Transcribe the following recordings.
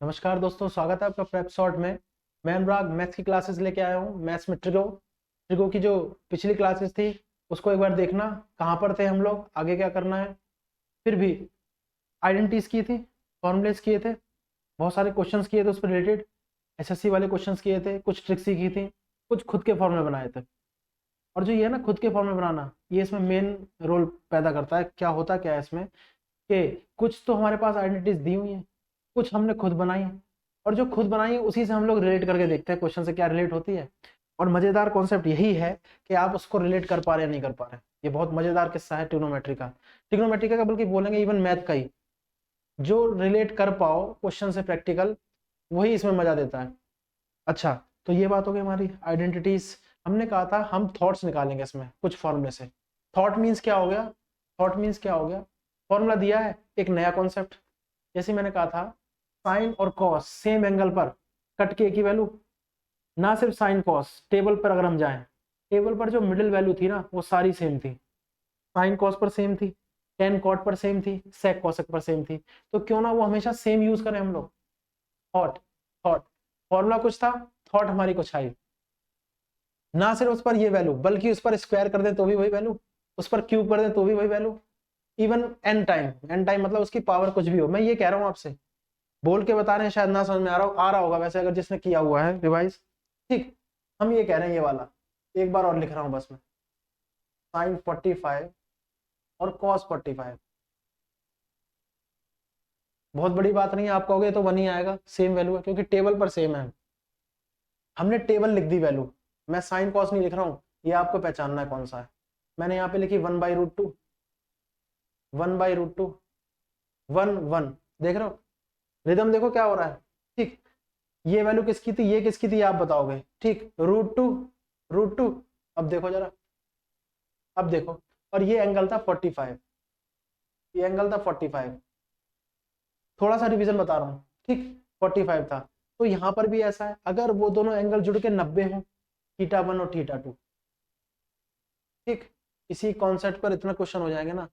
नमस्कार दोस्तों, स्वागत है आपका प्रेप शॉर्ट में। मैं अनुराग मैथ्स की क्लासेस लेके आया हूँ। मैथ्स में ट्रिगो ट्रिगो की जो पिछली क्लासेस थी उसको एक बार देखना, कहाँ पर थे हम लोग, आगे क्या करना है। फिर भी आइडेंटिटीज की थी, फॉर्मुलेस किए थे, बहुत सारे क्वेश्चंस किए थे उस पर रिलेटेड। एसएससी वाले क्वेश्चंस किए थे, कुछ ट्रिक्स सीखी थी, कुछ खुद के फॉर्मूले बनाए थे। और जो ये है ना खुद के फॉर्मूले बनाना, ये इसमें मेन रोल पैदा करता है। क्या होता क्या है इसमें कि कुछ तो हमारे पास आइडेंटिटीज दी हुई हैं, कुछ हमने खुद बनाई है, और जो खुद बनाई है उसी से हम लोग रिलेट करके देखते हैं क्वेश्चन से क्या रिलेट होती है। और मजेदार कॉन्सेप्ट यही है कि आप उसको रिलेट कर पा रहे हैं नहीं कर पा रहे हैं। ये बहुत मजेदार किस्सा है ट्रिग्नोमेट्री का बल्कि बोलेंगे इवन मैथ का ही। जो रिलेट कर पाओ क्वेश्चन से प्रैक्टिकल, वही इसमें मजा देता है। अच्छा, तो ये बात हो गई हमारी आइडेंटिटीज। हमने कहा था हम थॉट्स निकालेंगे इसमें कुछ फॉर्मूले से। थॉट मीन्स क्या हो गया? थॉट मीन्स क्या हो गया? फॉर्मूला दिया है, एक नया कॉन्सेप्ट। जैसे मैंने कहा था साइन और कॉस सेम एंगल पर कट के एक ही वैल्यू। ना सिर्फ साइन कॉस, टेबल पर अगर हम जाएं, टेबल पर जो मिडिल वैल्यू थी ना वो सारी सेम थी। साइन कॉस पर सेम थी, टेन कॉट पर सेम थी, सेक कॉसेक पर सेम थी। तो क्यों ना वो हमेशा सेम यूज करें हम लोग। थॉट थॉट फॉर्मूला कुछ था, थॉट हमारी कुछ आई। ना सिर्फ उस पर ये वैल्यू, बल्कि उस पर स्क्वायर कर दे तो भी वही वैल्यू, उस पर क्यूब कर दे तो भी वही वैल्यू। इवन एन टाइम मतलब उसकी पावर कुछ भी हो। मैं ये कह रहा हूँ आपसे, बोल के बता रहे हैं, शायद ना समझ में आ रहा होगा वैसे अगर जिसने किया हुआ है रिवाइज। ठीक, हम ये कह रहे हैं, ये वाला एक बार और लिख रहा हूं बस मैं, साइन 45 और कॉस 45। बहुत बड़ी बात नहीं है, आप कहोगे तो वन ही आएगा, सेम वैल्यू है क्योंकि टेबल पर सेम है। हमने टेबल लिख दी वैल्यू, मैं साइन कॉस नहीं लिख रहा हूं, ये आपको पहचानना है कौन सा है। मैंने यहाँ पे लिखी 1/√2, 1/√2, 1 1। देख रहे हो रिदम, देखो क्या हो रहा है। ठीक, ये वैल्यू किसकी थी, ये किसकी थी, आप बताओगे। ठीक, √2, √2। अब देखो जरा, अब देखो, और ये एंगल था 45, ये एंगल था 45। थोड़ा सा रिवीजन बता रहा हूं। ठीक, 45 था। तो यहां पर भी ऐसा है, अगर वो दोनों एंगल जुड़ के 90 हो, θ1 और θ2। ठीक, इसी कॉन्सेप्ट पर इतना क्वेश्चन हो जाएंगे ना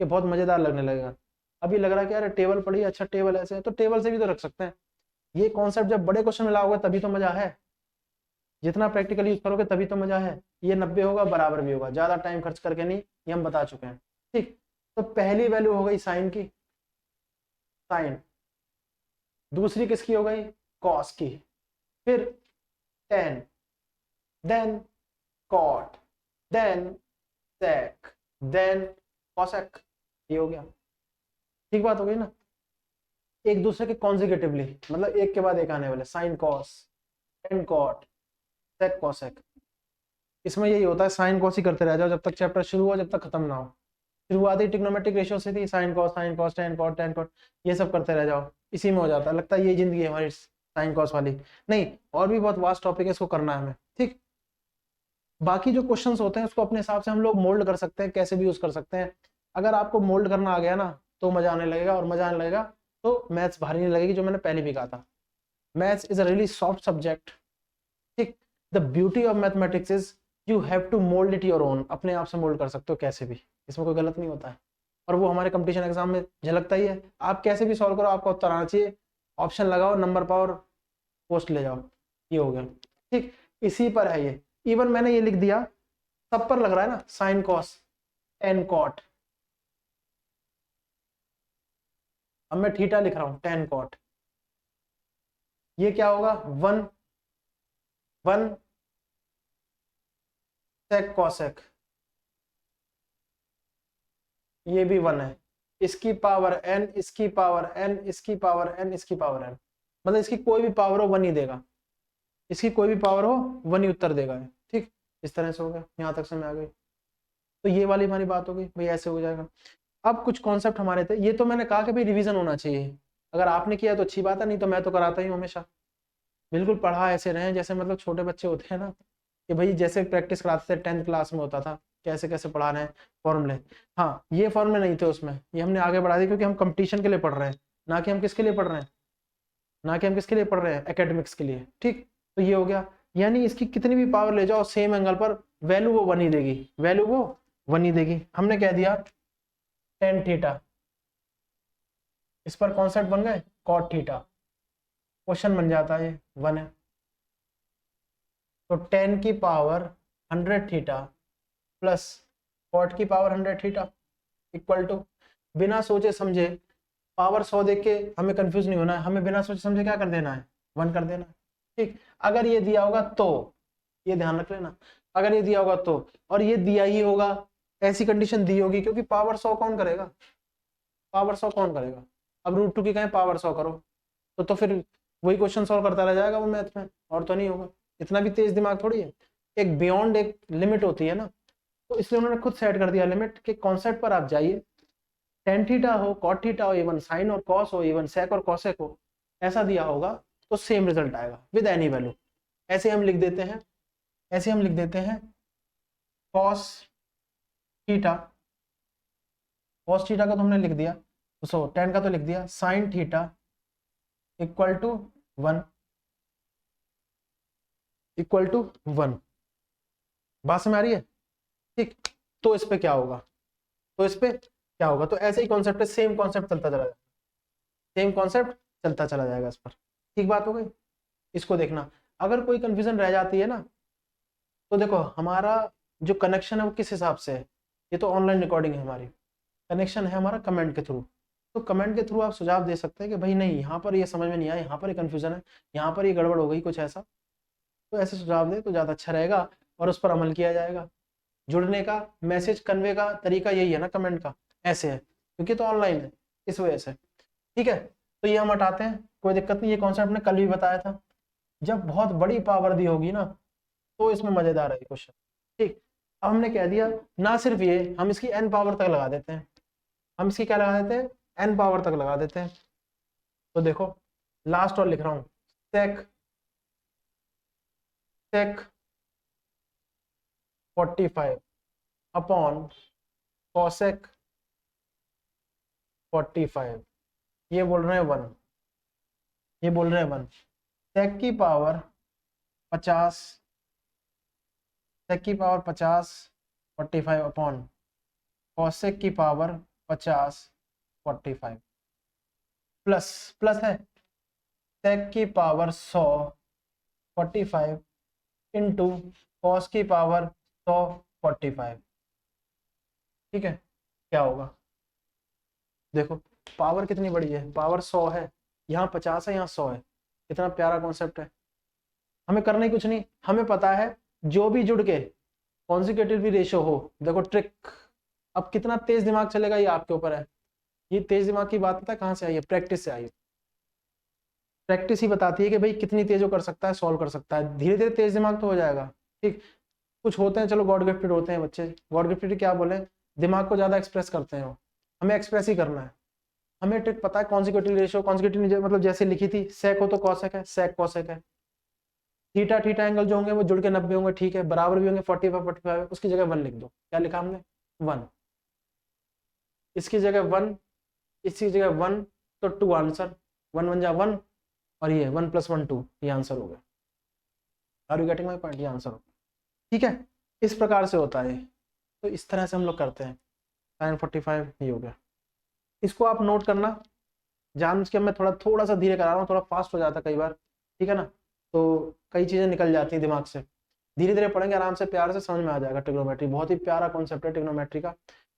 कि बहुत मजेदार लगने लगेगा। अभी लग रहा है कि यार टेबल पड़ी है, अच्छा टेबल ऐसे है तो टेबल से भी तो रख सकते हैं। ये कॉन्सेप्ट जब बड़े क्वेश्चन में लाओगे तभी तो मजा है, जितना प्रैक्टिकल यूज करोगे तभी तो मजा है। ये 90 होगा बराबर भी होगा, ज्यादा टाइम खर्च करके नहीं, ये हम बता चुके हैं। ठीक, तो पहली वैल्यू हो गई साइन की, साइन। दूसरी किसकी हो गई? कॉस की। फिर ten, then cot, then seg, then cosec. ये हो गया, ठीक बात हो गई ना। एक दूसरे के कॉन्जिक्यूटिवली, मतलब एक के बाद एक आने वाले, sine cos, tan cot, sec cosec. इसमें यही होता है, साइन कॉस ही करते रह जाओ जब तक चैप्टर शुरू हो, जब तक खत्म ना हो। शुरुआती ट्रिग्नोमेट्रिक रेशियो से थी, sine cos tan cot tan cot, ये सब करते रह जाओ, इसी में हो जाता है। लगता है ये जिंदगी है हमारी साइन कॉस वाली। नहीं, और भी बहुत वास्ट टॉपिक है, इसको करना है हमें। ठीक, बाकी जो क्वेश्चंस होते हैं उसको अपने हिसाब से हम लोग मोल्ड कर सकते हैं, कैसे भी यूज कर सकते हैं। अगर आपको मोल्ड करना आ गया ना तो मजा आने लगेगा, और मजा आने लगेगा तो मैथ्स भारी नहीं लगेगी, जो मैंने पहले भी कहा था। Maths is a really soft subject. ठीक, the beauty of mathematics is you have to mould it your own, अपने आप से मोल्ड कर सकते हो कैसे भी, इसमें कोई गलत नहीं होता है। और वो हमारे कंपटीशन एग्जाम में झलकता ही है। आप कैसे भी सॉल्व करो, आपका उत्तर आना चाहिए, ऑप्शन लगाओ, नंबर पाओ और पोस्ट ले जाओ, ये हो गया। ठीक, इसी पर है ये। इवन मैंने ये लिख दिया, सब पर लग रहा है ना, साइन कॉस टेन कॉट। अब मैं थीटा लिख रहा हूं, टेन कॉट। ये क्या होगा? 1 1 सेक कॉसेक, ये भी 1 है। इसकी पावर n, इसकी पावर n, इसकी पावर n, इसकी पावर n, मतलब इसकी कोई भी पावर हो 1 ही देगा, इसकी कोई भी पावर हो 1 ही उत्तर देगा। ठीक, इस तरह से हो गया, यहां तक समझ आ गई। तो ये वाली हमारी बात हो गई भाई, ऐसे हो जाएगा। अब कुछ कॉन्सेप्ट हमारे थे, ये तो मैंने कहा कि भाई रिवीजन होना चाहिए। अगर आपने किया तो अच्छी बात है, नहीं तो मैं तो कराता ही हूँ हमेशा। बिल्कुल पढ़ा ऐसे रहे जैसे मतलब छोटे बच्चे होते हैं ना, कि भाई जैसे प्रैक्टिस कराते थे 10th क्लास में होता था, कैसे कैसे पढ़ा रहे हैं फॉर्मूले। हाँ, ये फॉर्मूले नहीं थे उसमें, ये हमने आगे बढ़ा दिए क्योंकि हम कंपटीशन के लिए पढ़ रहे हैं, ना कि हम किसके लिए पढ़ रहे हैं, ना कि हम किसके लिए पढ़ रहे हैं, एकेडमिक्स के लिए। ठीक, तो ये हो गया। यानी इसकी कितनी भी पावर ले जाओ सेम एंगल पर, वैल्यू वो 1 ही देगी, वैल्यू वो 1 ही देगी। हमने कह दिया टेन थीटा, इस पर कॉन्सेप्ट बन गए कॉट थीटा। क्वेश्चन बन जाता है, 1 है। तो 10 की पावर 100 थीटा प्लस कॉट की पावर 100 थीटा इक्वल टू, बिना सोचे समझे पावर 100 देख के हमें कंफ्यूज नहीं होना है, हमें बिना सोचे समझे क्या कर देना है, 1 कर देना है। ठीक, अगर ये दिया होगा तो ये ध्यान रख लेना, अगर ये दिया होगा तो, और ये दिया ही होगा, ऐसी कंडीशन दी होगी, क्योंकि पावर 100 कौन करेगा, पावर 100 कौन करेगा। अब √2 की कहें पावर 100 करो तो फिर वही क्वेश्चन सॉल्व करता रह जाएगा वो मैथ में, और तो नहीं होगा। इतना भी तेज दिमाग थोड़ी है, एक बियॉन्ड एक लिमिट होती है ना, तो इसलिए उन्होंने खुद सेट कर दिया लिमिट के कॉन्सेप्ट पर आप जाइए। टेन थीटा हो, कॉट थीटा हो, इवन साइन और कॉस हो, इवन सेक और कॉसेक हो, ऐसा दिया होगा तो सेम रिजल्ट आएगा विद एनी वैल्यू। ऐसे हम लिख देते हैं, ऐसे हम लिख देते हैं कॉस थीटा, कॉस थीटा का तो हमने लिख दिया, सो टेन का तो लिख दिया, sine theta equal to 1, equal to 1। बात समझ आ रही है? ठीक, तो इस पे क्या होगा, तो इस पे क्या होगा, तो ऐसे ही कॉन्सेप्ट है, सेम कॉन्सेप्ट चलता चला जाएगा, सेम कॉन्सेप्ट चलता चला जाएगा इस पर। ठीक बात हो गई। इसको देखना, अगर कोई कंफ्यूजन रह जाती है ना, तो देखो हमारा जो कनेक्शन है वो किस हिसाब से है, ये तो ऑनलाइन रिकॉर्डिंग है हमारी, कनेक्शन है हमारा कमेंट के थ्रू, तो कमेंट के थ्रू आप सुझाव दे सकते हैं कि भाई नहीं यहाँ पर ये समझ में नहीं आया, यहाँ पर ये कन्फ्यूजन है, यहाँ पर ये गड़बड़ हो गई कुछ ऐसा, तो ऐसे सुझाव दे तो ज़्यादा अच्छा रहेगा और उस पर अमल किया जाएगा। जुड़ने का, मैसेज कन्वे का तरीका यही है ना, कमेंट का ऐसे है, क्योंकि तो ऑनलाइन है इस वजह से। ठीक है, तो ये हम हटाते हैं, कोई दिक्कत नहीं, ये कॉन्सेप्ट ने कल भी बताया था। जब बहुत बड़ी पावर दी होगी ना तो इसमें मजेदार है क्वेश्चन। ठीक, अब हमने कह दिया, ना सिर्फ ये, हम इसकी n पावर तक लगा देते हैं, हम इसकी क्या लगा देते हैं, n पावर तक लगा देते हैं। तो देखो लास्ट और लिख रहा हूं, सेक सेक 45 अपॉन कॉसेक 45, ये बोल रहे हैं 1, ये बोल रहे हैं 1, सेक की पावर 50, सेक की पावर 50 45 अपॉन कॉसेक की पावर 50 45 प्लस, प्लस है, सेक की पावर 100 45 इंटू कॉस की पावर 100 45। ठीक है, क्या होगा, देखो पावर कितनी बड़ी है, पावर 100 है, यहाँ 50 है, यहाँ 100 है, कितना प्यारा कॉन्सेप्ट है। हमें करना ही कुछ नहीं, हमें पता है जो भी जुड़ के कॉन्जिक्यूटिव भी रेशियो हो, देखो ट्रिक, अब कितना तेज दिमाग चलेगा ये आपके ऊपर है। ये तेज दिमाग की बात पता है कहाँ से आई है, प्रैक्टिस से आई है। प्रैक्टिस ही बताती है कि भाई कितनी तेज वो कर सकता है, सॉल्व कर सकता है, धीरे धीरे तेज दिमाग तो हो जाएगा। ठीक, कुछ होते हैं चलो गॉड गिफ्टेड होते हैं बच्चे, गॉड गिफ्टेड क्या बोले, दिमाग को ज्यादा एक्सप्रेस करते हैं वो, हमें एक्सप्रेस ही करना है। हमें ट्रिक पता है, कॉन्जिक्यूटिव रेशियो, कॉन्जिक्यूटिव मतलब जैसे लिखी थी, सेक हो तो कॉसेक है, सेक कॉसेक है, थीटा थीटा एंगल जो होंगे वो जुड़ के 90 होंगे, ठीक है, बराबर भी होंगे 45 45, उसकी जगह 1 लिख दो, क्या लिखा हमने 1, इसकी जगह 1, इसकी जगह 1, तो 2 आंसर, 1 1 जा 1, और ये 1 + 1 2, ये आंसर हो गया। Are you getting my point, ये आंसर हो, ठीक है, इस प्रकार से होता है। तो इस तरह से हम लोग करते हैं। sin 45 ये हो गया, इसको आप नोट करना, जान के मैं थोड़ा सा धीरे करा रहा हूँ, थोड़ा फास्ट हो जाता कई बार, ठीक है ना, तो कई चीजें निकल जाती हैं दिमाग से, धीरे धीरे पढ़ेंगे आराम से, प्यार से समझ में आ जाएगा। ट्रिग्नोमेट्री बहुत ही प्यारा कॉन्सेप्ट है ट्रिग्नोमेट्री का,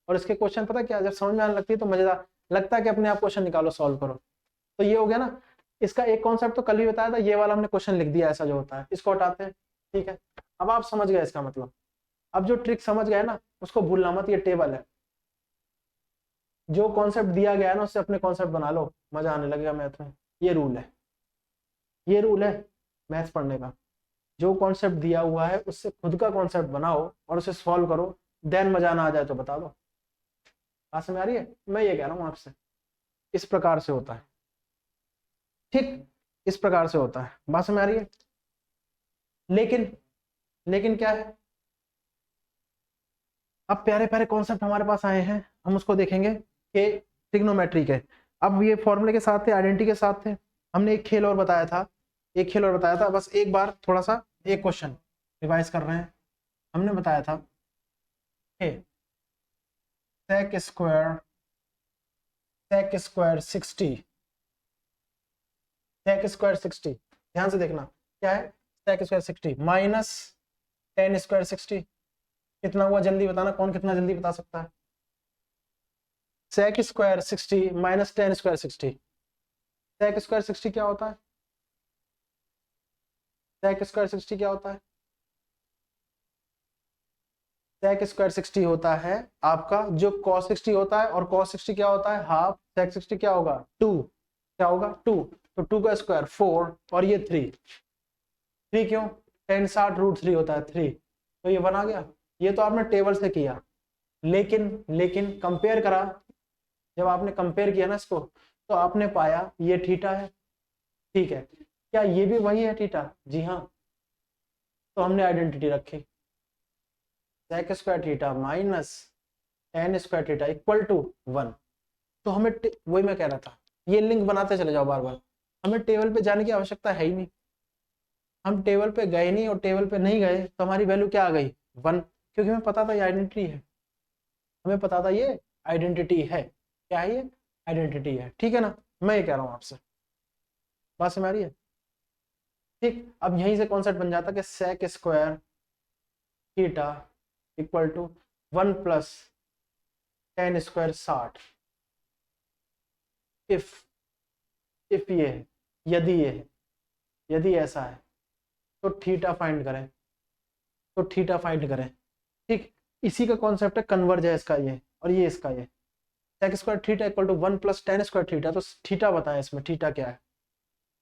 और इसके क्वेश्चन पता क्या, जब समझ में आने लगती है तो मजेदार लगता है कि अपने आप क्वेश्चन निकालो, सॉल्व करो। तो ये हो गया ना, इसका एक कॉन्सेप्ट तो कल भी बताया था, ये वाला हमने क्वेश्चन लिख दिया ऐसा जो होता है, इसको हटाते हैं। ठीक है, अब आप समझ गए इसका मतलब, अब जो ट्रिक समझ गए ना उसको भूलना मत, ये टेबल है, जो कॉन्सेप्ट दिया गया है ना उससे अपने कॉन्सेप्ट बना लो, मजा आने लगेगा मैथ में। ये रूल है, ये रूल है मैथ्स पढ़ने का, जो कॉन्सेप्ट दिया हुआ है उससे खुद का कॉन्सेप्ट बनाओ और उसे सॉल्व करो, देन मजा ना आ जाए तो बता दो। बात समझ आ रही है, मैं ये कह रहा हूँ आपसे, इस प्रकार से होता है। ठीक, इस प्रकार से होता है, बात समझ आ रही है। लेकिन लेकिन क्या है, अब प्यारे प्यारे कॉन्सेप्ट हमारे पास आए हैं, हम उसको देखेंगे कि ट्रिग्नोमेट्री के, अब ये फॉर्मूले के साथ थे, आइडेंटिटी के साथ थे। हमने एक खेल और बताया था, एक खेल और बताया था, बस एक बार थोड़ा सा एक क्वेश्चन रिवाइज कर रहे हैं। हमने बताया था सेक स्क्वायर 60 सेक स्क्वायर 60, ध्यान से देखना क्या है, sec square 60 minus tan square 60 कितना हुआ, जल्दी बताना, कौन कितना जल्दी बता सकता है। Sec square 60 minus tan square 60, sec square 60 क्या होता है, सेक स्क्वायर 60 क्या होता है, सेक स्क्वायर 60 होता है आपका जो cos 60 होता है, और cos 60 क्या होता है, हाफ, सेक 60 क्या होगा 2, क्या होगा 2, तो 2 का स्क्वायर 4 और ये 3, 3 क्यों, टेन 60 रूट 3 होता है 3, तो ये 1 आ गया। ये तो आपने टेबल से किया, लेकिन कंपेयर करा, जब आपने कंपेयर किया ना इसको, तो आपने पाया ये थीटा है, ठीक है, क्या ये भी वही है थीटा, जी हाँ, तो हमने आइडेंटिटी रखी, sec square theta minus tan square theta equal to 1। तो हमें वही मैं कह रहा था, ये लिंक बनाते चले जाओ बार बार, हमें टेबल पे जाने की आवश्यकता है ही नहीं, हम टेबल पे गए नहीं और टेबल पे नहीं गए तो हमारी वैल्यू क्या आ गई 1, क्योंकि हमें पता था ये आइडेंटिटी है, हमें पता था ये आइडेंटिटी है, क्या है ये आइडेंटिटी है, ठीक है ना, मैं ये कह रहा हूँ आपसे, बात समझ आ रही है, ठीक। अब यहीं से कॉन्सेप्ट बन जाता कि sec square theta equal to 1 plus tan square 60, if ये है, यदि ये है, यदि ऐसा है तो थीटा फाइंड करें, तो थीटा फाइंड करें, ठीक। इसी का कॉन्सेप्ट है, कन्वर्ज है इसका ये और ये इसका ये, sec square theta equal to 1 plus tan square theta, तो थीटा बताएं इसमें थीटा क्या है,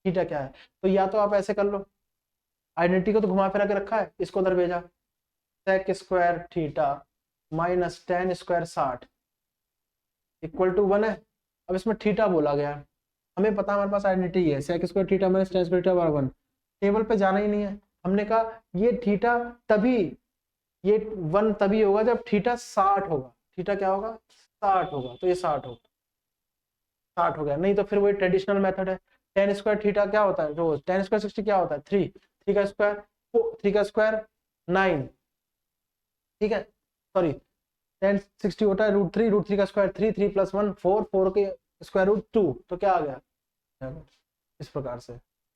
थीटा क्या है, तो या तो आप ऐसे कर लो, आइडेंटिटी को तो घुमा फिरा के रखा है, इसको उधर भेजा, sec square theta minus tan square 60 equal to 1 है, अब इसमें थीटा बोला गया है, हमें पता हमारे पास आइडेंटिटी है, sec square theta minus tan square theta बराबर 1, टेबल पे जाना ही नहीं है, हमने कहा ये थीटा तभी, ये 1 तभी होगा जब थीटा 60 होगा, थीटा क्या होगा 60 होगा, तो ये 60 होगा, 60 हो गया, नहीं तो फिर वही ट्रेडिशनल मेथड है, टेन स्क्वायर थीटा क्या होता है रोज, टेन स्क्वायर 60 क्या होता है 3, 3 का स्क्वायर 3 का स्क्वायर 9, ठीक है, सॉरी टेन 60 होता है रूट थ्री का स्क्वायर 3, 3 प्लस 1 4, 4 के स्क्वायर रूट 2, तो क्या आ गया इस प्रकार से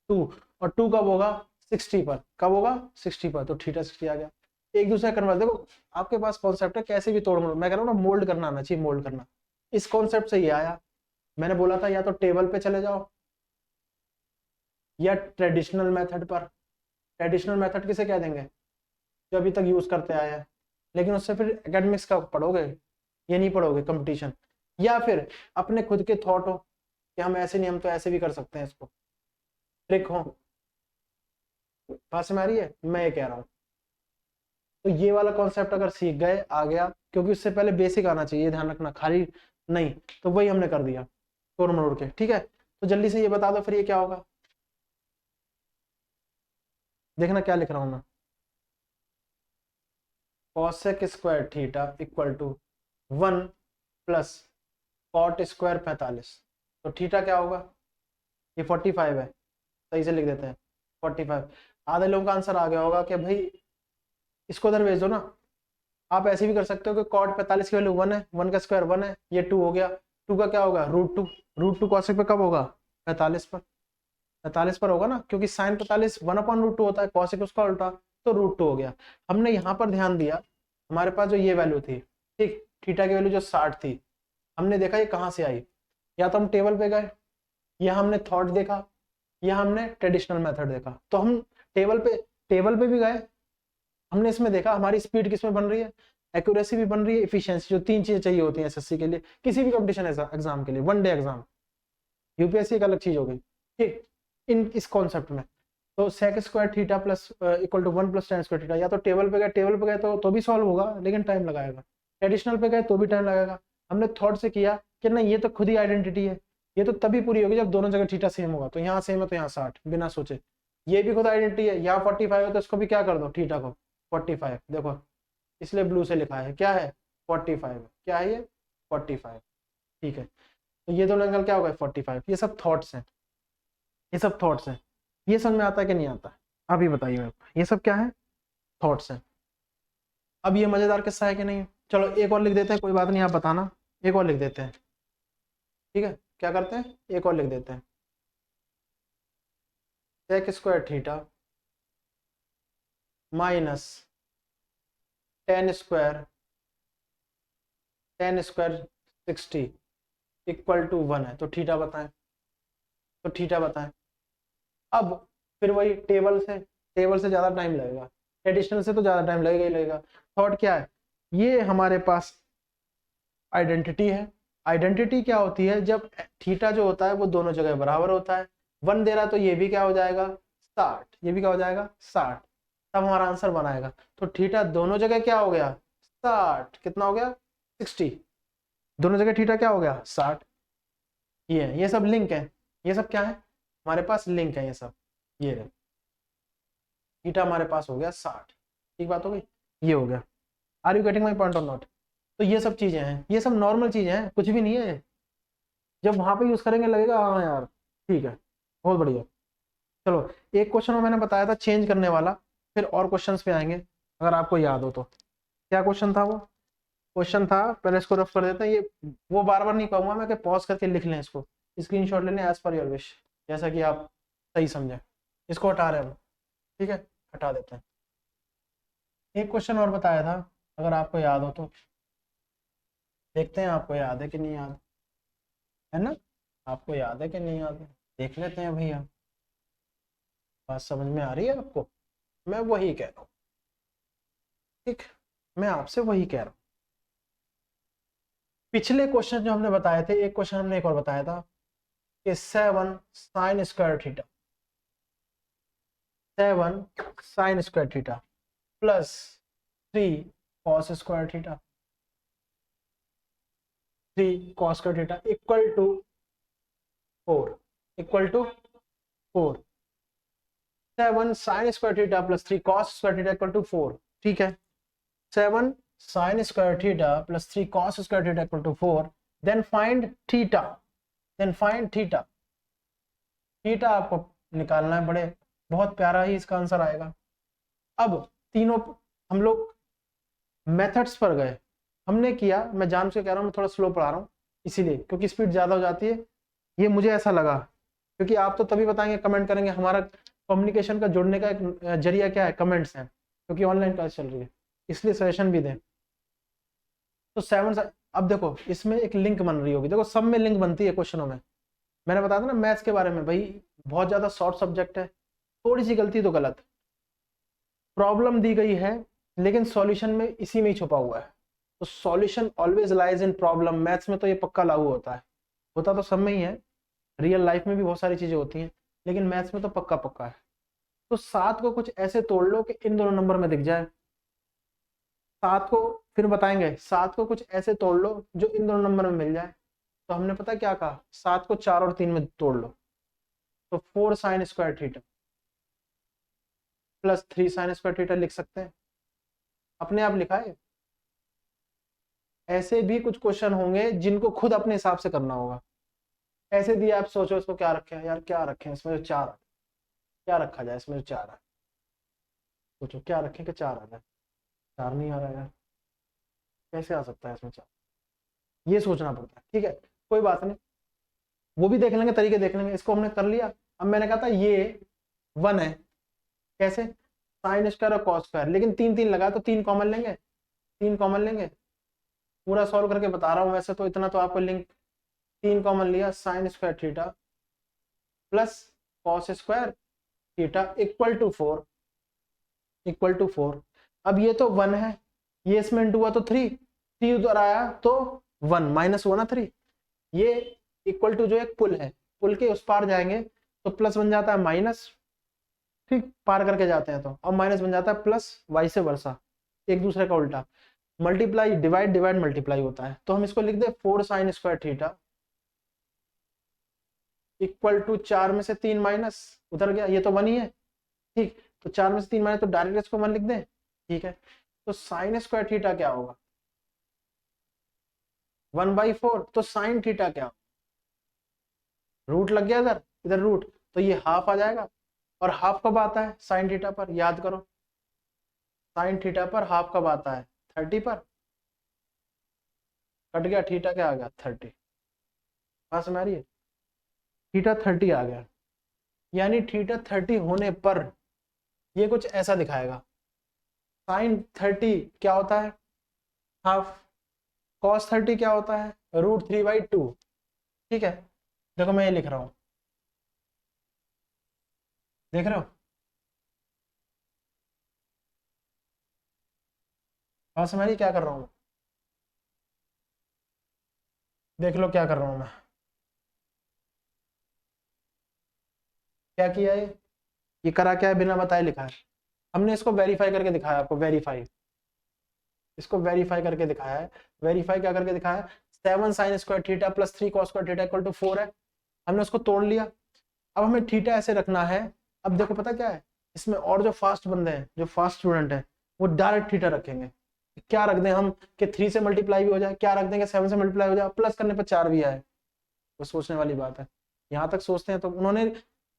2, और 2 कब होगा 60 पर, कब होगा 60 पर, तो थीटा 60 आ गया, एक दूसरे कन्वर्ट, देखो आपके पास कॉन्सेप्ट है, कैसे भी तोड़ मोड़, मैं कह रहा हूँ ना मोल्ड करना आना चाहिए, मोल्ड करना, इस कॉन्सेप्ट से ये आया, मैंने बोला था या तो टेबल पे चले जाओ या ट्रेडिशनल मेथड पर, ट्रेडिशनल मेथड किसे कह देंगे, जो अभी तक यूज करते आए हैं, लेकिन उससे फिर एकेडमिक्स का पढ़ोगे, ये नहीं पढ़ोगे कंपटीशन, या फिर अपने खुद के थॉट हो कि हम ऐसे नहीं, हम तो ऐसे भी कर सकते हैं, इसको ट्रिक हो, बात समझ आ रही है, मैं ये कह रहा हूँ, तो ये वाला कॉन्सेप्ट अगर सीख गए आ गया, क्योंकि उससे पहले बेसिक आना चाहिए, ध्यान रखना, खाली नहीं, तो वही हमने कर दिया तोड़ मरोड़ के, ठीक है, तो जल्दी से ये बता दो फिर ये क्या होगा, देखना क्या लिख रहा हूं मैं, cosec square theta equal to 1 plus cot square 45, तो थीटा क्या होगा, ये 45 है, सही से लिख देते हैं 45, आधे लोगों का आंसर आ गया होगा कि भाई इसको उधर भेज दो ना, आप ऐसे भी कर सकते हो कि कॉट 45 की वैल्यू 1 है, 1 का स्क्वायर 1 है, ये 2 हो गया, 2 का क्या होगा रूट टू कॉसेक पे कब होगा 45 पर, 45 पर होगा ना, क्योंकि साइन 45 1/√2 होता है, कॉसेक उसका उल्टा, तो √2 हो गया, हमने यहाँ पर ध्यान दिया, हमारे पास जो ये वैल्यू थी, ठीक, थीटा की वैल्यू जो 60 थी, हमने देखा ये कहाँ से आई, या तो हम टेबल पे गए, या हमने थॉट देखा, या हमने ट्रेडिशनल मेथड देखा, तो हम टेबल पे भी गए, हमने इसमें देखा हमारी स्पीड किसमें बन रही है, एक्यूरेसी भी बन रही है, एफिशिएंसी, जो 3 चीजें चाहिए होती हैं एसएससी के लिए, किसी भी कंपटीशन एग्जाम के लिए, वन डे एग्जाम, यूपीएससी एक अलग चीज हो गई, ठीक, इस कॉन्सेप्ट में, तो sec square theta plus equal to 1 plus tan square theta, या तो टेबल पे गए तो भी सॉल्व होगा, लेकिन टाइम लगाएगा, ट्रेडिशनल पे गए तो भी टाइम लगेगा, हमने थॉट से किया कि नहीं ये तो खुद ही आइडेंटिटी है, ये तो तभी पूरी होगी जब दोनों जगह थीटा सेम होगा, तो यहाँ सेम है तो यहाँ 60 बिना सोचे, ये भी खुद आइडेंटिटी है, यहाँ 45 है तो इसको भी क्या कर दो थीटा को 45, देखो इसलिए ब्लू से लिखा है, क्या है 45, क्या है ये 45, ठीक है, तो ये दोनों एंगल क्या होगा 45, ये सब थॉट्स हैं, ये सब थॉट्स हैं, ये समझ में आता है कि नहीं आता है, अभी बताइए मेरे को, ये सब क्या है थॉट्स हैं, अब ये मजेदार किस्सा है कि नहीं, चलो एक और लिख देते हैं, कोई बात नहीं, आप बताना, एक और लिख देते हैं, ठीक है, क्या करते हैं एक और लिख देते हैं, sec square theta minus tan square 60 equal to 1 है। तो थीटा बताएं, अब फिर वही टेबल से ज़्यादा टाइम लगेगा, ट्रेडिशनल से तो ज़्यादा टाइम लगेगा ही लगेगा। थॉट क्या है, ये हमारे पास आइडेंटिटी है। आइडेंटिटी क्या होती है, जब थीटा जो होता है वो दोनों जगह बराबर होता है। 1 दे रहा तो ये भी क्या हो जाएगा 60, ये भी क्या हो जाएगा 60, तब हमारा आंसर बनाएगा। तो थीटा दोनों जगह क्या हो गया 60, कितना हो गया 60, दोनों जगह थीटा क्या हो गया 60। ये सब लिंक है, ये सब क्या है हमारे पास लिंक है, ये सब ये है थीटा हमारे पास हो गया 60। ठीक बात हो गई, ये हो गया। Are you getting my point और नॉट। तो ये सब चीजें हैं, ये सब नॉर्मल चीजें हैं, कुछ भी नहीं है। जब वहां पे यूज करेंगे लगेगा हाँ यार ठीक है, बहुत बढ़िया। चलो एक क्वेश्चन में मैंने बताया था चेंज करने वाला, फिर और क्वेश्चंस पे आएंगे अगर आपको याद हो तो। क्या क्वेश्चन था वो, क्वेश्चन था, पहले इसको रफ कर देते हैं। ये वो बार बार नहीं कहूंगा मैं कि पॉज करके लिख लें, इसको स्क्रीनशॉट ले लें एज पर योर विश, जैसा कि आप सही समझें। इसको हटा रहे हैं हम, ठीक है हटा देते हैं। एक क्वेश्चन और बताया था, अगर आपको याद हो तो देखते हैं आपको याद है कि नहीं याद है ना, आपको याद है कि नहीं याद है, देख लेते हैं भैया। बात समझ में आ रही है आपको, मैं वही कह रहा हूँ, ठीक, मैं आपसे वही कह रहा हूँ। पिछले क्वेश्चन जो हमने बताए थे, एक क्वेश्चन हमने एक और बताया था कि 7 sine square theta, 7 sine square theta plus 3 cos square theta, 3 cos square theta equal to 4, equal to 4। 7 sine square theta plus 3 cos square theta equal to 4, ठीक है। 7 sine square theta plus 3 cos square theta equal to 4, then find theta, theta आपको निकालना है, बड़े बहुत प्यारा ही इसका answer आएगा। अब तीनों हम लोग मेथड्स पर गए, हमने किया, मैं जान से कह रहा हूँ, मैं थोड़ा स्लो पढ़ा रहा हूँ इसीलिए, क्योंकि स्पीड ज्यादा हो जाती है, ये मुझे ऐसा लगा। क्योंकि आप तो तभी बताएंगे, कमेंट करेंगे, हमारा कम्युनिकेशन का जुड़ने का एक जरिया क्या है, कमेंट्स हैं, क्योंकि ऑनलाइन क्लास चल रही है, इसलिए सजेशन भी दें। तो 7, अब देखो इसमें एक लिंक बन रही होगी, देखो सब में लिंक बनती है क्वेश्चनों में। मैंने बताया था ना मैथ्स के बारे में, भाई बहुत ज्यादा शॉर्ट सब्जेक्ट है, थोड़ी सी गलती तो गलत, प्रॉब्लम दी गई है लेकिन सॉल्यूशन में इसी में ही छुपा हुआ है। तो solution always lies in problem, maths में तो ये पक्का लागू होता है, होता तो सब में ही है, रियल लाइफ में भी बहुत सारी चीजें होती हैं, लेकिन मैथ्स में तो पक्का पक्का है। तो 7 को कुछ ऐसे तोड़ लो कि इन दोनों नंबर में दिख जाए, 7 को फिर बताएंगे, 7 को कुछ ऐसे तोड़ लो जो इन दोनों नंबर में मिल जाए। तो हमने पता क्या कहा, 7 को 4 और 3 में तोड़ लो, तो 4 sine square theta plus 3 sine square theta लिख सकते हैं, अपने आप लिखा है। ऐसे भी कुछ क्वेश्चन होंगे जिनको खुद अपने हिसाब से करना होगा। ऐसे दिए, आप सोचो इसको क्या रखें यार, क्या रखें इसमें जो 4, क्या रखा जाए इसमें जो 4 है, सोचो क्या रखें कि 4 आ जाए, 4 नहीं आ रहा यार, कैसे आ सकता है इसमें 4, ये सोचना पड़ता है। ठीक है कोई बात नहीं, वो भी देख लेंगे, तरीके देख लेंगे। इसको हमने कर लिया, अब मैंने कहा था ये 1 है, कैसे, साइन स्क्वायर और कॉस स्क्वायर, लेकिन 3 3 लगा तो 3 कॉमन लेंगे, 3 कॉमन लेंगे, पूरा सॉल्व करके बता रहा हूँ वैसे तो, इतना तो आपको लिंक, 3 कॉमन लिया, sine square theta plus cos square theta equal to 4, equal to 4। अब ये तो 1 है, ये इसमें इंटू हुआ तो 3, 3 उधर आया तो 1 माइनस हुआ ना 3, ये इक्वल टू जो एक पुल है, पुल के उस पार जाएंगे तो प्लस बन जाता है माइनस, ठीक, पार करके जाते हैं तो, अब माइनस बन जाता है प्लस, वाई से वर्षा, एक दूसरे का उल्टा, मल्टीप्लाई डिवाइड डिवाइड मल्टीप्लाई होता है। तो हम इसको लिख दे 4 sine square theta equal to 4 में से 3 माइनस, उधर गया, ये तो 1 ही है, ठीक, तो 4 में से 3 माइनस तो डायरेक्ट इसको 1 लिख दें, ठीक है। तो साइन स्क्वायर थीटा क्या होगा 1/4, तो साइन थीटा क्या, रूट लग गया इधर, इधर रूट, तो ये हाफ आ जाएगा। और हाफ कब आता है साइन थीटा पर, याद करो, साइन थीटा पर हाफ कब आता है 30 पर, कट गया थीटा क्या आ गया 30, बात समझ आ रही है, थीटा 30 आ गया। यानी थीटा 30 होने पर ये कुछ ऐसा दिखाएगा। साइन 30 क्या होता है? हाफ। कॉस 30 क्या होता है? √3/2। ठीक है, देखो मैं ये लिख रहा हूं, देख रहे हो? बात समझ क्या कर रहा हूं? देख लो क्या कर रहा हूं मैं। क्या किया ये करा क्या है? बिना बताए लिखा है। हमने इसको वेरीफाई करके दिखाया आपको, वेरीफाई, इसको वेरीफाई करके दिखाया है। वेरीफाई क्या करके दिखाया है? 7 sine square theta plus 3 cos square theta equal to 4 है। हमने उसको तोड़ लिया। अब हमें थीटा ऐसे रखना है। अब देखो पता क्या है इसमें, और जो फास्ट बंदे हैं, जो फास्ट स्टूडेंट हैं, वो डायरेक्ट थीटा रखेंगे। क्या रख दें हम कि 3 से मल्टीप्लाई भी हो जाए, क्या रख देंगे 7 से मल्टीप्लाई हो जाए, प्लस करने पर 4 भी आए। वो सोचने वाली बात है। यहाँ तक सोचते हैं तो उन्होंने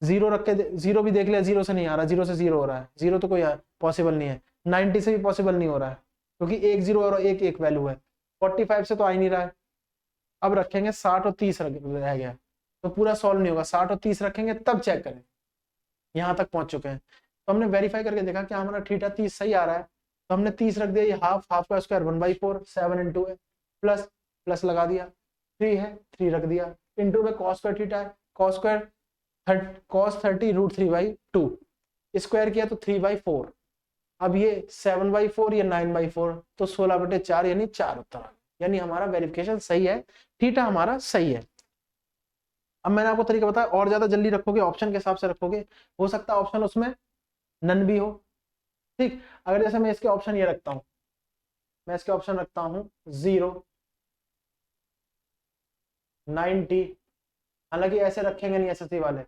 जीरो रख के, जीरो भी देख लिया, जीरो से नहीं आ रहा, जीरो से जीरो हो रहा है, जीरो तो कोई पॉसिबल नहीं है, 90 से भी पॉसिबल नहीं हो रहा है, क्योंकि एक जीरो और एक एक वैल्यू है, 45 से तो आ ही नहीं रहा है। अब रखेंगे 60 और 30 रह गया, तो पूरा सॉल्व नहीं होगा, 60 और 30 रखेंगे तब चेक करें। यहाँ तक पहुंच चुके हैं, तो हमने वेरीफाई करके देखा कि हमारा थीटा 30 सही आ रहा है, तो हमने 30 रख दिया, ये हाफ, हाफ का स्क्वायर 1/4, 7 इंटू है, प्लस प्लस लगा दिया, 3 है 3 रख दिया, इंटू में कॉस स्क्वायर थीटा है, कॉस स्क्वायर कॉस 30 √3/2, स्क्वायर किया तो 3/4। अब ये 7/4, ये 9/4, तो 16/4 यानी 4 उत्तर आ गया। यानी हमारा वेरिफिकेशन सही है, थीटा हमारा सही है। अब मैंने आपको तरीका बताया, और ज्यादा जल्दी रखोगे, ऑप्शन के हिसाब से रखोगे, हो सकता है ऑप्शन उसमें नन भी हो। ठीक, अगर जैसे मैं इसके ऑप्शन ये रखता हूं, मैं इसके ऑप्शन रखता हूं 0, 90, हालांकि ऐसे रखेंगे नहीं एसएससी वाले,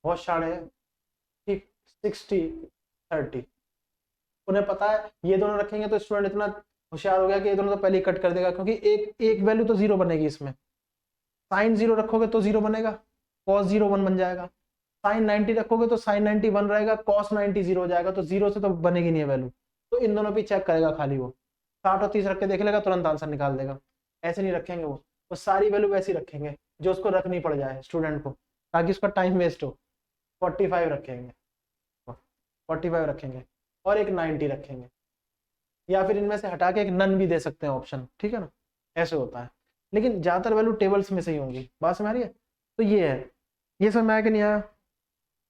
बहुत शाणे हैं। ठीक, 60, 30, उन्हें पता है ये दोनों रखेंगे तो स्टूडेंट इतना होशियार हो गया कि ये दोनों तो पहले ही कट कर देगा, क्योंकि एक एक वैल्यू तो जीरो बनेगी इसमें। साइन 0 रखोगे तो 0 बनेगा, कॉस 0 1 बन जाएगा, साइन 90 रखोगे तो साइन 90 1 रहेगा, कॉस 90 0 हो जाएगा, तो 0 से तो बनेगी नहीं है वैल्यू, तो इन दोनों पे चेक करेगा खाली वो, 60 और 30 रख के देख लेगा, तुरंत आंसर निकाल देगा। ऐसे नहीं रखेंगे वो सारी वैल्यू वैसी रखेंगे जो उसको रखनी पड़ जाए स्टूडेंट को, ताकि उसका टाइम वेस्ट हो। 45 रखेंगे, 45 रखेंगे, और एक 90 रखेंगे, या फिर इनमें से हटा के एक नन भी दे सकते हैं ऑप्शन, ठीक है ना, ऐसे होता है। लेकिन ज्यादातर वैल्यू टेबल्स में से ही होंगी, बात समझ आ रही है? तो ये है, ये समझ में आया कि नहीं आया?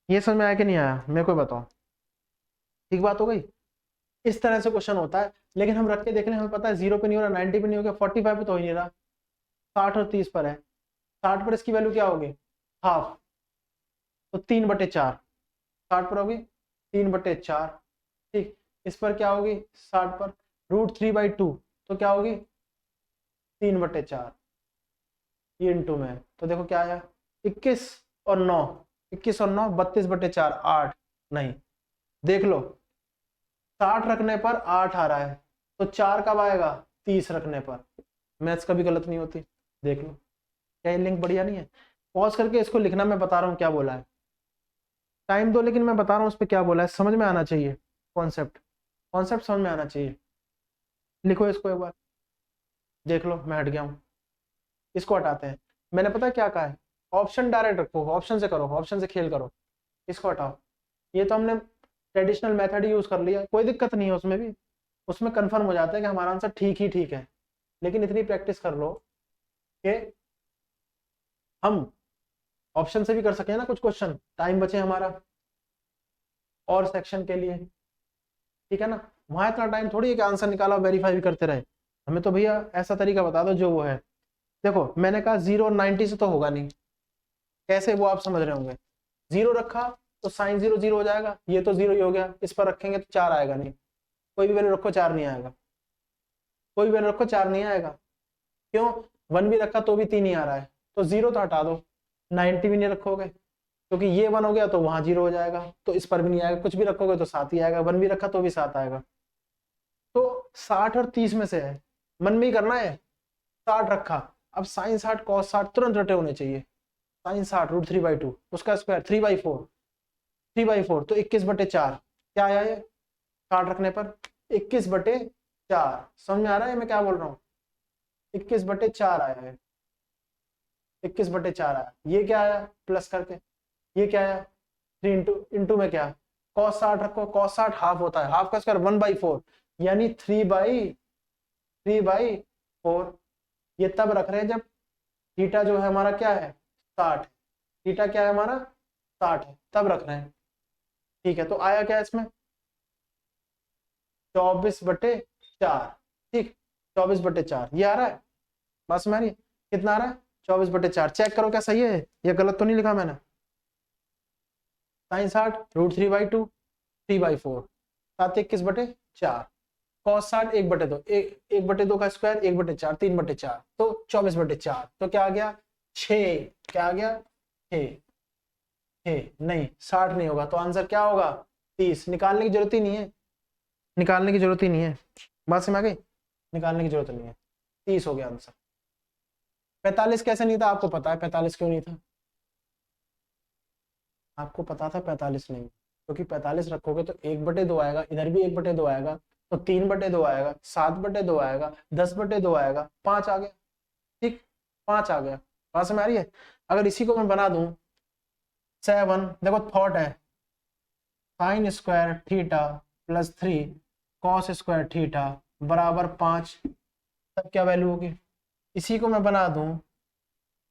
ये समझ में आया कि नहीं आया, मेरे को बताओ। ठीक बात हो गई। इस तरह से क्वेश्चन होता है, लेकिन हम रख के देख लें, हमें पता है 0 पे नहीं हो रहा, 90 पे नहीं हो गया, 45 पे तो हो ही नहीं रहा, 60 और 30 पर है। 60 पर इसकी वैल्यू क्या होगी? हाफ, तो 3/4, 60 पर होगी 3/4। ठीक, इस पर क्या होगी? 60 पर √3/2, तो क्या होगी? 3/4, ये इंटू में, तो देखो क्या आया, 21 और 9, 21 और 9 32/4, 8, नहीं, देख लो 60 रखने पर 8 आ रहा है, तो 4 कब आएगा? 30 रखने पर। मैथ्स कभी गलत नहीं होती, देख लो, क्या ये लिंक बढ़िया नहीं है? पॉज करके इसको लिखना, मैं बता रहा हूँ क्या बोला है, टाइम दो, लेकिन मैं बता रहा हूँ उस पर क्या बोला है, समझ में आना चाहिए, कॉन्सेप्ट, कॉन्सेप्ट समझ में आना चाहिए। लिखो इसको एक बार, देख लो मैं हट गया हूँ, इसको हटाते हैं। मैंने पता क्या कहा है, ऑप्शन डायरेक्ट रखो, ऑप्शन से करो, ऑप्शन से खेल करो, इसको हटाओ। ये तो हमने ट्रेडिशनल मेथड यूज कर लिया, कोई दिक्कत नहीं है उसमें भी, उसमें कंफर्म हो जाता है कि हमारा आंसर ठीक ही ठीक है। लेकिन इतनी प्रैक्टिस कर लो कि हम ऑप्शन से भी कर सकें ना कुछ क्वेश्चन, टाइम बचे हमारा और सेक्शन के लिए, ठीक है ना। वहां इतना टाइम थोड़ी है कि आंसर निकाला वेरीफाई भी करते रहे, हमें तो भैया ऐसा तरीका बता दो जो वो है। देखो मैंने कहा 0 और 90 से तो होगा नहीं, कैसे वो आप समझ रहे होंगे, 0 रखा तो साइन 0 0 हो जाएगा, ये तो 0 ही हो गया, इस पर रखेंगे तो 4 आएगा नहीं, कोई भी वैल्यू रखो 4 नहीं आएगा, कोई भी वैल्यू रखो 4 नहीं आएगा, क्यों? 1 भी रखा तो भी 3 ही आ रहा है, तो 0 तो हटा दो, 90 भी नहीं रखोगे क्योंकि ये 1 हो गया तो वहां 0 हो जाएगा, तो इस पर भी नहीं आएगा, कुछ भी रखोगे तो 7 ही आएगा, 1 भी रखा तो भी 7 आएगा। तो 60 और 30 में से है, मन में ही करना है, 60 रखा, अब साइन 60 कॉस 60 तुरंत रटे होने चाहिए, साइन 60 √3/2, उसका स्क्वायर 3/4, 3/4 तो 21/4, क्या आया ये 60 रखने पर? 21/4, समझ में आ रहा है मैं क्या बोल रहा हूँ? 21/4 आया है, 21/4 आया, ये क्या आया प्लस करके, ये क्या आया 3 इंटू में क्या, cos 60 रखो, cos 60 हाफ होता है, हाफ का स्क्वायर 1/4, यानी 3/4। ये तब रख रहे हैं जब थीटा जो है हमारा क्या है 60, थीटा क्या है हमारा 60 है, तब रख रहे हैं। ठीक है, तो आया क्या इसमें 24/4। ठीक, 24/4 ये आ रहा है, बस मेरी कितना आ रहा है 24/4। चेक करो क्या सही है, ये गलत तो नहीं लिखा मैंने। sin 60 √3/2 3/4 7/21/4, cos 60 1/2 1/2 का स्क्वायर 1/4 3/4, तो 24/4। तो क्या आ गया 6, क्या आ गया 6 नहीं 60 नहीं होगा, तो आंसर क्या होगा 30। निकालने की जरूरत ही नहीं है, निकालने की जरूरत ही नहीं है, बात समझ आ गई, निकालने की जरूरत नहीं है, 30 हो गया आंसर। 45 कैसे नहीं था, आपको पता है 45 क्यों नहीं था, आपको पता था 45 नहीं, क्योंकि 45 रखोगे तो 1/2 आएगा, इधर भी 1/2 आएगा, तो 3/2 आएगा, 7/2 आएगा, 10/2 आएगा, 5 आ गया। ठीक, 5 आ गया, बात समझ आ रही है। अगर इसी को मैं बना दूं 7, देखो थॉट है sin square theta plus 3 cos square theta बराबर 5, तब क्या वैल्यू होगी। इसी को मैं बना दूं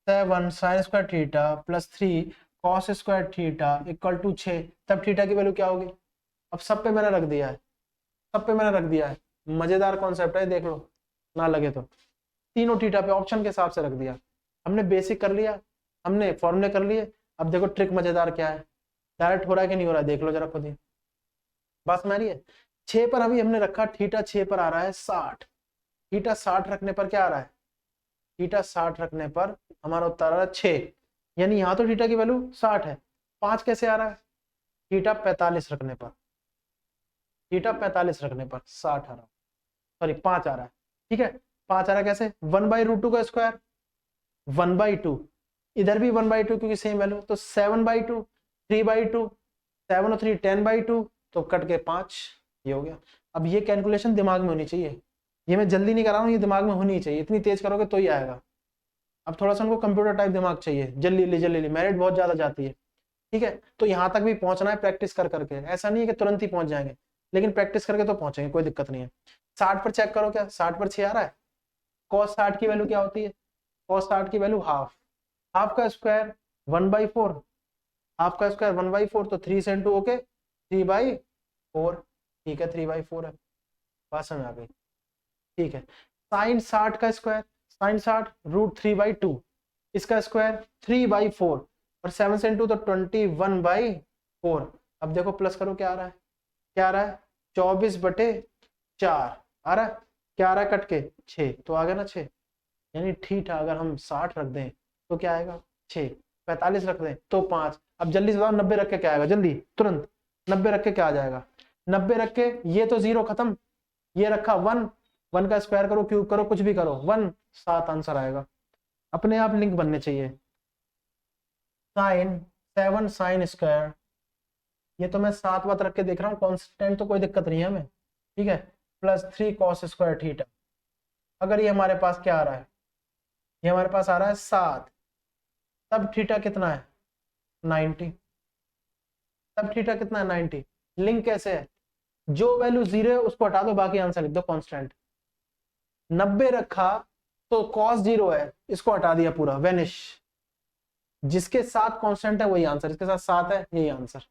7 sin square theta plus 3 cos square theta equal to 6, तब थीटा की वैल्यू क्या होगी। अब सब पे मैंने रख दिया है, सब पे मैंने रख दिया है, मजेदार कॉन्सेप्ट है, देख लो ना लगे तो। तीनों थीटा पे ऑप्शन के हिसाब से रख दिया, हमने बेसिक कर लिया, हमने फॉर्मूले कर लिए। अब देखो ट्रिक मजेदार क्या है, डायरेक्ट हो रहा है कि नहीं हो रहा है, देख लो जरा खुद ही, बस मेरी है। 6 पर अभी हमने रखा, थीटा 6 पर आ रहा है 60, थीटा 60 रखने पर क्या आ रहा है, थीटा 60 रखने पर हमारा उत्तर आ रहा है 6, यानी यहाँ तो थीटा की वैल्यू 60 है। 5 कैसे आ रहा है, थीटा 45 रखने पर, थीटा 45 रखने पर 60 आ रहा है, सॉरी 5 आ रहा है। ठीक है, 5 आ रहा है कैसे, 1/√2 का स्क्वायर 1/2, इधर भी 1/2 क्योंकि सेम वैल्यू, तो 7/2 3/2, 7 और 3 10/2, तो कट के 5, ये हो गया। अब ये कैलकुलेशन दिमाग में होनी चाहिए, ये मैं जल्दी नहीं कर रहा हूँ, ये दिमाग में होनी चाहिए, इतनी तेज करोगे तो ही आएगा। अब थोड़ा सा उनको कंप्यूटर टाइप दिमाग चाहिए, जल्दी जल्दी, मेरिट बहुत ज्यादा जाती है। ठीक है, तो यहाँ तक भी पहुंचना है प्रैक्टिस कर करके, ऐसा नहीं है कि तुरंत ही पहुंच जाएंगे, लेकिन प्रैक्टिस करके तो पहुंचेंगे, कोई दिक्कत नहीं है। 60 पर चेक करो, क्या 60 पर 6 आ रहा है, cos 60 की वैल्यू क्या होती है, cos 60 की वैल्यू हाफ, हाफ का स्क्वायर 1/4, हाफ का स्क्वायर 1/4, तो 3 से 2 ओके 3/4। ठीक है 3/4 है, बात समझ आ गई। ठीक है, साइन 60 का स्क्वायर, साइन 60 √3/2, इसका स्क्वायर 3/4, और 7 से 2 तो 21/4। अब देखो प्लस करो क्या आ रहा है, क्या आ रहा है 24/4 आ रहा है, क्या आ रहा है कट के 6, तो आ गया ना 6, यानी थीटा अगर हम 60 रख दें तो क्या आएगा 6, 45 रख दें तो 5। अब जल्दी से बताओ 90 रख के क्या आएगा, जल्दी तुरंत 90 रख के क्या आ जाएगा, 90 रख के ये तो 0 खत्म, ये रखा 1, 1 का स्क्वायर करो क्यूब करो कुछ भी करो 1, 7 आंसर आएगा। अपने आप लिंक बनने चाहिए। साइन 7 साइन स्क्वायर, ये तो मैं 7 बात रख के देख रहा हूँ, कॉन्स्टेंट तो कोई दिक्कत नहीं है हमें। ठीक है, प्लस 3 cos स्क्वायर थीटा, अगर ये हमारे पास क्या आ रहा है, ये हमारे पास आ रहा है 7, तब थीटा कितना है 90, तब थीटा कितना है 90। लिंक कैसे है, जो वैल्यू 0 है उसको हटा दो, बाकी आंसर लिख दो कांस्टेंट। 90 रखा तो cos 0 है, इसको हटा दिया पूरा वेनिश, जिसके साथ कांस्टेंट है वही आंसर, इसके साथ 7 है यही आंसर।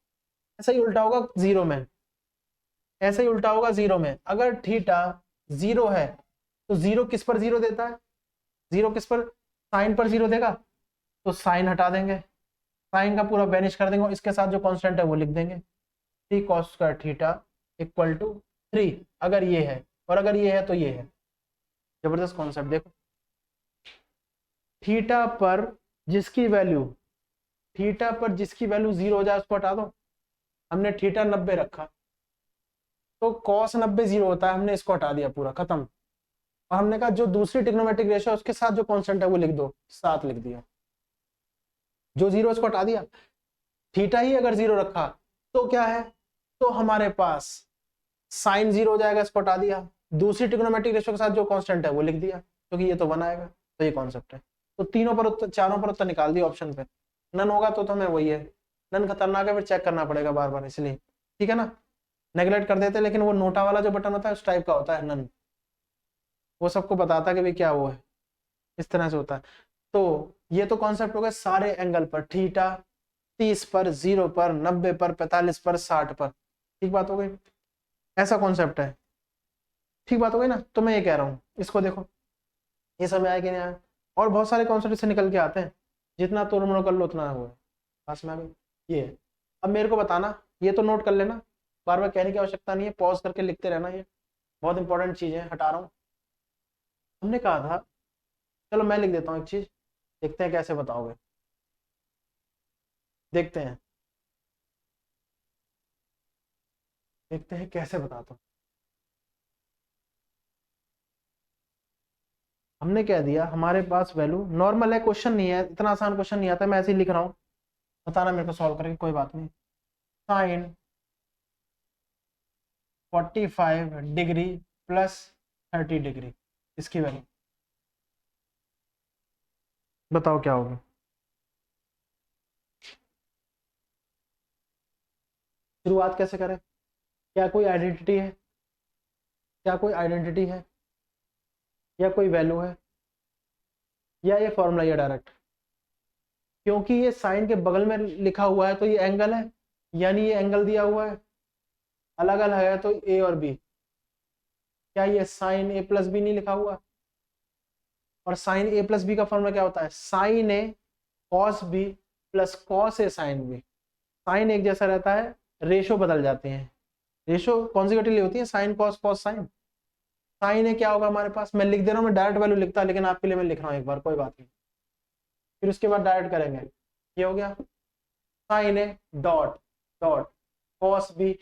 ऐसा ही उल्टा होगा 0 में, ऐसा ही उल्टा होगा 0 में, अगर थीटा 0 है तो 0 किस पर 0 देता है, 0 किस पर, साइन पर 0 देगा, तो साइन हटा देंगे, साइन का पूरा वेनिश कर देंगे, इसके साथ जो कांस्टेंट है वो लिख देंगे, 3 cos square theta equal to 3, अगर ये है, और अगर ये है तो ये है। जबरदस्त कॉन्सेप्ट, देखो थीटा पर जिसकी वैल्यू, थीटा पर जिसकी वैल्यू 0 हो जाए उसको हटा दो। हमने थीटा 90 रखा तो cos 90 0 होता है, हमने इसको हटा दिया पूरा खत्म, और हमने कहा जो दूसरी ट्रिग्नोमेट्रिक रेशियो है उसके साथ जो कांस्टेंट है वो लिख दो, 7 लिख दिया, जो 0 उसको हटा दिया। थीटा ही अगर 0 रखा तो क्या है, तो हमारे पास साइन 0 हो जाएगा, इसको हटा दिया, दूसरी ट्रिग्नोमेट्रिक रेशियो के साथ जो कांस्टेंट है वो लिख दिया, क्योंकि ये तो 1 आएगा, तो ये कॉन्सेप्ट है। तो तीनों पर उत्तर, चारों पर उत्तर निकाल दिया ऑप्शन पे, नन होगा तो हमें वही है, नन खतरनाक है, फिर चेक करना पड़ेगा बार बार, इसलिए ठीक है ना, नेगलेक्ट कर देते हैं। लेकिन वो नोटा वाला जो बटन होता है उस टाइप का होता है नन, वो सबको बताता है कि भाई क्या वो है, इस तरह से होता है। तो ये तो कॉन्सेप्ट हो गया सारे एंगल पर, थीटा 30 पर, 0 पर, 90 पर, 45 पर, 60 पर, ठीक बात हो गई, ऐसा कॉन्सेप्ट है, ठीक बात हो गई ना। तो मैं ये कह रहा हूँ, इसको देखो, ये समझ आया कि नहीं आया। और बहुत सारे कॉन्सेप्ट से निकल के आते हैं, जितना तोड़ मरोड़ कर लो उतना हुआ है, पास में आ गई ये। अब मेरे को बताना, ये तो नोट कर लेना, बार बार कहने की आवश्यकता नहीं है, पॉज करके लिखते रहना, ये बहुत इंपॉर्टेंट चीज है, हटा रहा हूँ। हमने कहा था, चलो मैं लिख देता हूँ एक चीज, देखते हैं कैसे बताओगे, देखते हैं, देखते हैं कैसे बताता हूँ। हमने कह दिया हमारे पास वैल्यू नॉर्मल है, क्वेश्चन नहीं है, इतना आसान क्वेश्चन नहीं आता, मैं ऐसे ही लिख रहा हूँ, बताना मेरे को सॉल्व करके, कोई बात नहीं। साइन 45 डिग्री प्लस 30 डिग्री, इसकी वैल्यू बताओ क्या होगी। शुरुआत कैसे करें, क्या कोई आइडेंटिटी है, क्या कोई आइडेंटिटी है, या कोई वैल्यू है, या ये फॉर्मूला ही है डायरेक्ट, क्योंकि ये साइन के बगल में लिखा हुआ है तो ये एंगल है, यानी ये एंगल दिया हुआ है, अलग अलग है तो ए और बी, क्या ये साइन ए प्लस बी नहीं लिखा हुआ, और साइन ए प्लस बी का फॉर्मूला क्या होता है, sign A cos B plus cos A sine B, sign एक जैसा रहता है, रेशो बदल जाते हैं, रेशो कॉन्जिक्यूटिवली होती है, sine cos cos sine, sine A क्या होगा हमारे पास, मैं लिख दे रहा हूँ, मैं डायरेक्ट वैल्यू लिखता, लेकिन आपके लिए मैं लिख रहा हूँ एक बार, कोई बात नहीं, फिर उसके बाद डायरेक्ट करेंगे, ये हो गया sine A dot dot cos B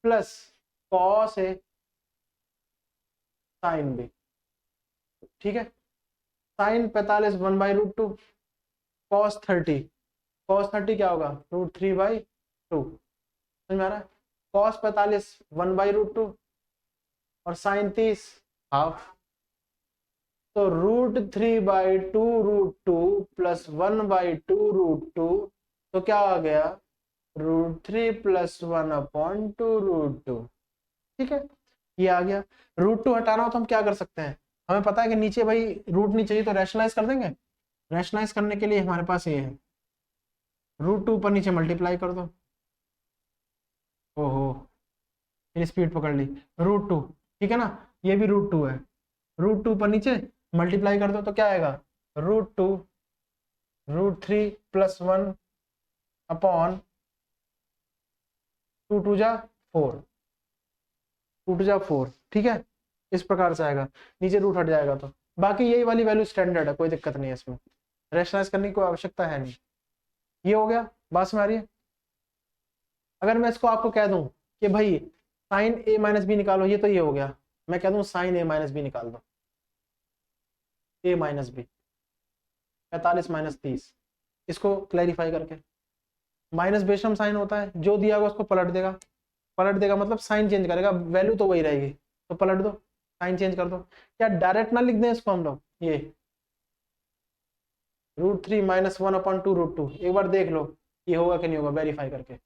plus cos A sine B, ठीक है। साइन 45 1/√2, कॉस 30, कॉस 30 क्या होगा, √3/2, समझ में आ रहा है, कॉस 45 1/√2 और साइन 30 हाफ, तो √3/2√2 प्लस 1/2√2, तो क्या आ गया, √3 + 1/2√2, ठीक है, ये आ गया। √2 हटाना हो तो हम क्या कर सकते हैं, हमें पता है कि नीचे भाई रूट नहीं चाहिए, तो रैशनलाइज कर देंगे, रैशनलाइज करने के लिए हमारे पास ये है, √2 पर नीचे मल्टीप्लाई कर दो, ओहो फिर स्पीड पकड़ ली, √2, ठीक है ना, ये भी √2 है, √2 पर नीचे मल्टीप्लाई कर दो तो क्या आएगा, √2 √3 + 1/2 2 4, ठीक है, इस प्रकार से आएगा, नीचे रूट हट जाएगा, तो बाकी यही वाली वैल्यू स्टैंडर्ड है, कोई दिक्कत नहीं है इसमें, रैशनलाइज करने की कोई आवश्यकता है नहीं। ये हो गया, बात में आ रही है। अगर मैं इसको आपको कह दूं कि भाई साइन ए माइनस बी निकालो, ये तो ये हो गया, मैं कह दूं साइन ए माइनस बी निकाल दो, ए माइनस बी 45 - 30, इसको क्लैरिफाई करके, माइनस बेशम साइन होता है, जो दिया होगा उसको पलट देगा, पलट देगा मतलब साइन चेंज करेगा, वैल्यू तो वही रहेगी, तो पलट दो, साइन चेंज कर दो, क्या डायरेक्ट ना लिख दें इसको हम लोग, ये √3 - 1/2√2, एक बार देख लो ये होगा कि नहीं होगा, वेरीफाई करके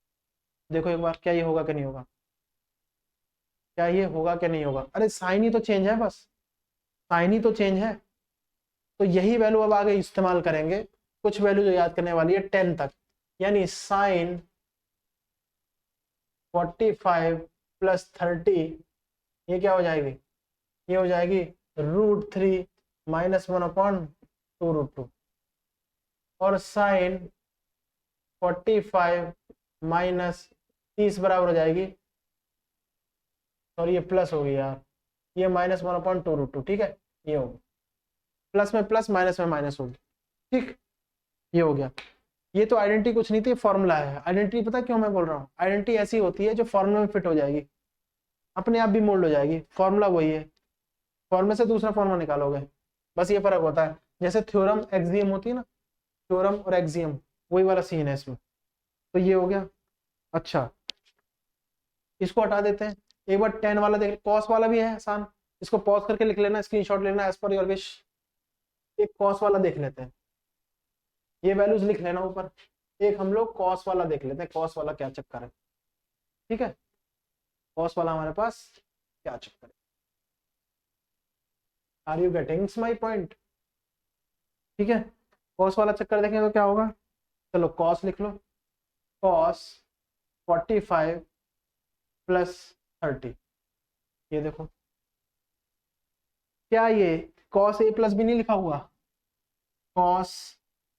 देखो एक बार, क्या ये होगा कि नहीं होगा, क्या ये होगा कि नहीं होगा, अरे साइन ही तो चेंज है, बस साइन ही तो चेंज है, तो यही वैल्यू अब आगे इस्तेमाल करेंगे, कुछ वैल्यू जो याद करने वाली है 10 तक, यानी साइन 45 + 30, ये क्या हो जाएगी, ये हो जाएगी √3 - 1/2√2, और साइन 45 - 30 बराबर हो जाएगी, सॉरी ये प्लस होगी यार, ये -1/2√2, ठीक है, ये होगी, प्लस में प्लस माइनस में माइनस होगी, ठीक, ये हो गया। ये तो आइडेंटिटी कुछ नहीं थी, फॉर्मूला है, आइडेंटिटी पता क्यों मैं बोल रहा हूँ, आइडेंटिटी ऐसी होती है जो फॉर्मूला में फिट हो जाएगी, अपने आप भी मोल्ड हो जाएगी, फॉर्मूला वही है, फॉर्मूले से दूसरा फॉर्मूला निकालोगे, बस ये फर्क होता है, जैसे थ्योरम एक्सियम होती है ना, थ्योरम और एक्सियम वही वाला सीन है इसमें, तो ये हो गया। अच्छा इसको हटा देते हैं, एक बार 10 वाला देख, कॉस वाला भी है आसान, इसको पॉज करके लिख लेना, स्क्रीनशॉट लेना एज पर योर विश, एक कॉस वाला देख लेते हैं, ये वैल्यूज लिख लेना ऊपर, एक हम लोग कॉस वाला देख लेते हैं, कॉस वाला क्या चक्कर है। ठीक है, कॉस वाला हमारे पास क्या चक्कर है। Are you getting my point? ठीक है, कॉस वाला चक्कर देखें तो क्या होगा, चलो कॉस लिख लो, कॉस 45 प्लस 30। ये देखो, क्या ये कॉस ए प्लस बी नहीं लिखा हुआ, कॉस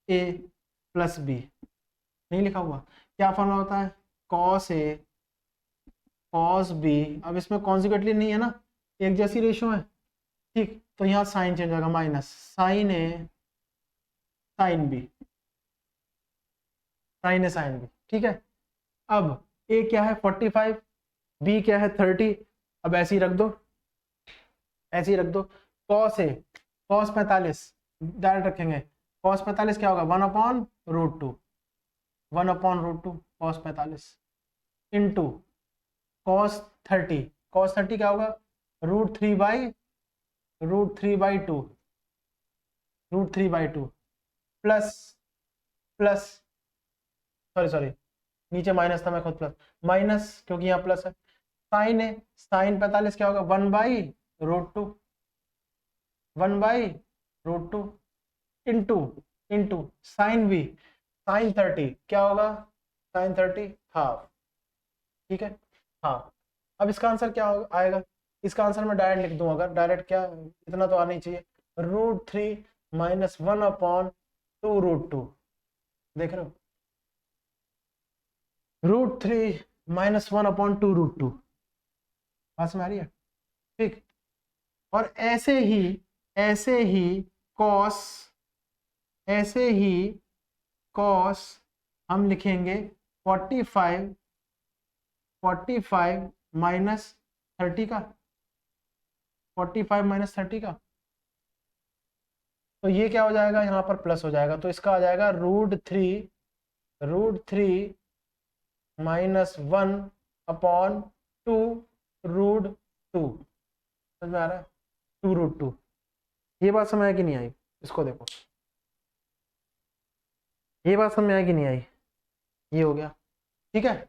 ए प्लस बी नहीं लिखा हुआ, क्या फॉर्मूला होता है, कॉस ए कॉस बी। अब इसमें कॉन्जुगेटली नहीं है ना, एक जैसी रेशियो है, ठीक, तो यहाँ साइन चेंज होगा, माइनस साइन ए साइन बी, साइन ए साइन बी। ठीक है, अब ए क्या है 45, बी क्या है 30, अब ऐसे ही रख दो, ऐसे ही रख दो। कॉस ए कॉस 45 डायरेक्ट रखेंगे, कॉस 45 क्या होगा 1/√2, 1/√2 कॉस 45 इंटू कॉस 30, कॉस 30 क्या होगा √3/2, √3/2 प्लस प्लस सॉरी नीचे माइनस था, मैं खुद प्लस माइनस क्योंकि यहाँ प्लस है। साइन है, साइन 45 क्या होगा 1/√2, 1/√2 into into sine B, sine 30 क्या होगा, साइन 30 हाफ। ठीक है, हाँ, अब इसका आंसर क्या आएगा, इसका आंसर मैं डायरेक्ट लिख दूं, अगर डायरेक्ट क्या, इतना तो आना ही चाहिए, √3 माइनस 1/2√2, देख रहे हो, √3 माइनस 1/2√2, पास में आ रही है, ठीक। और ऐसे ही कॉस, ऐसे ही कॉस हम लिखेंगे 45 माइनस 30 का, 45 माइनस 30 का, तो ये क्या हो जाएगा, यहाँ पर प्लस हो जाएगा, तो इसका आ जाएगा √3 माइनस 1/2√2। समझ में आ रहा है, 2√2। ये बात समझ आई कि नहीं आई, इसको देखो, ये बात समझ में आई कि नहीं आई, ये हो गया। ठीक है,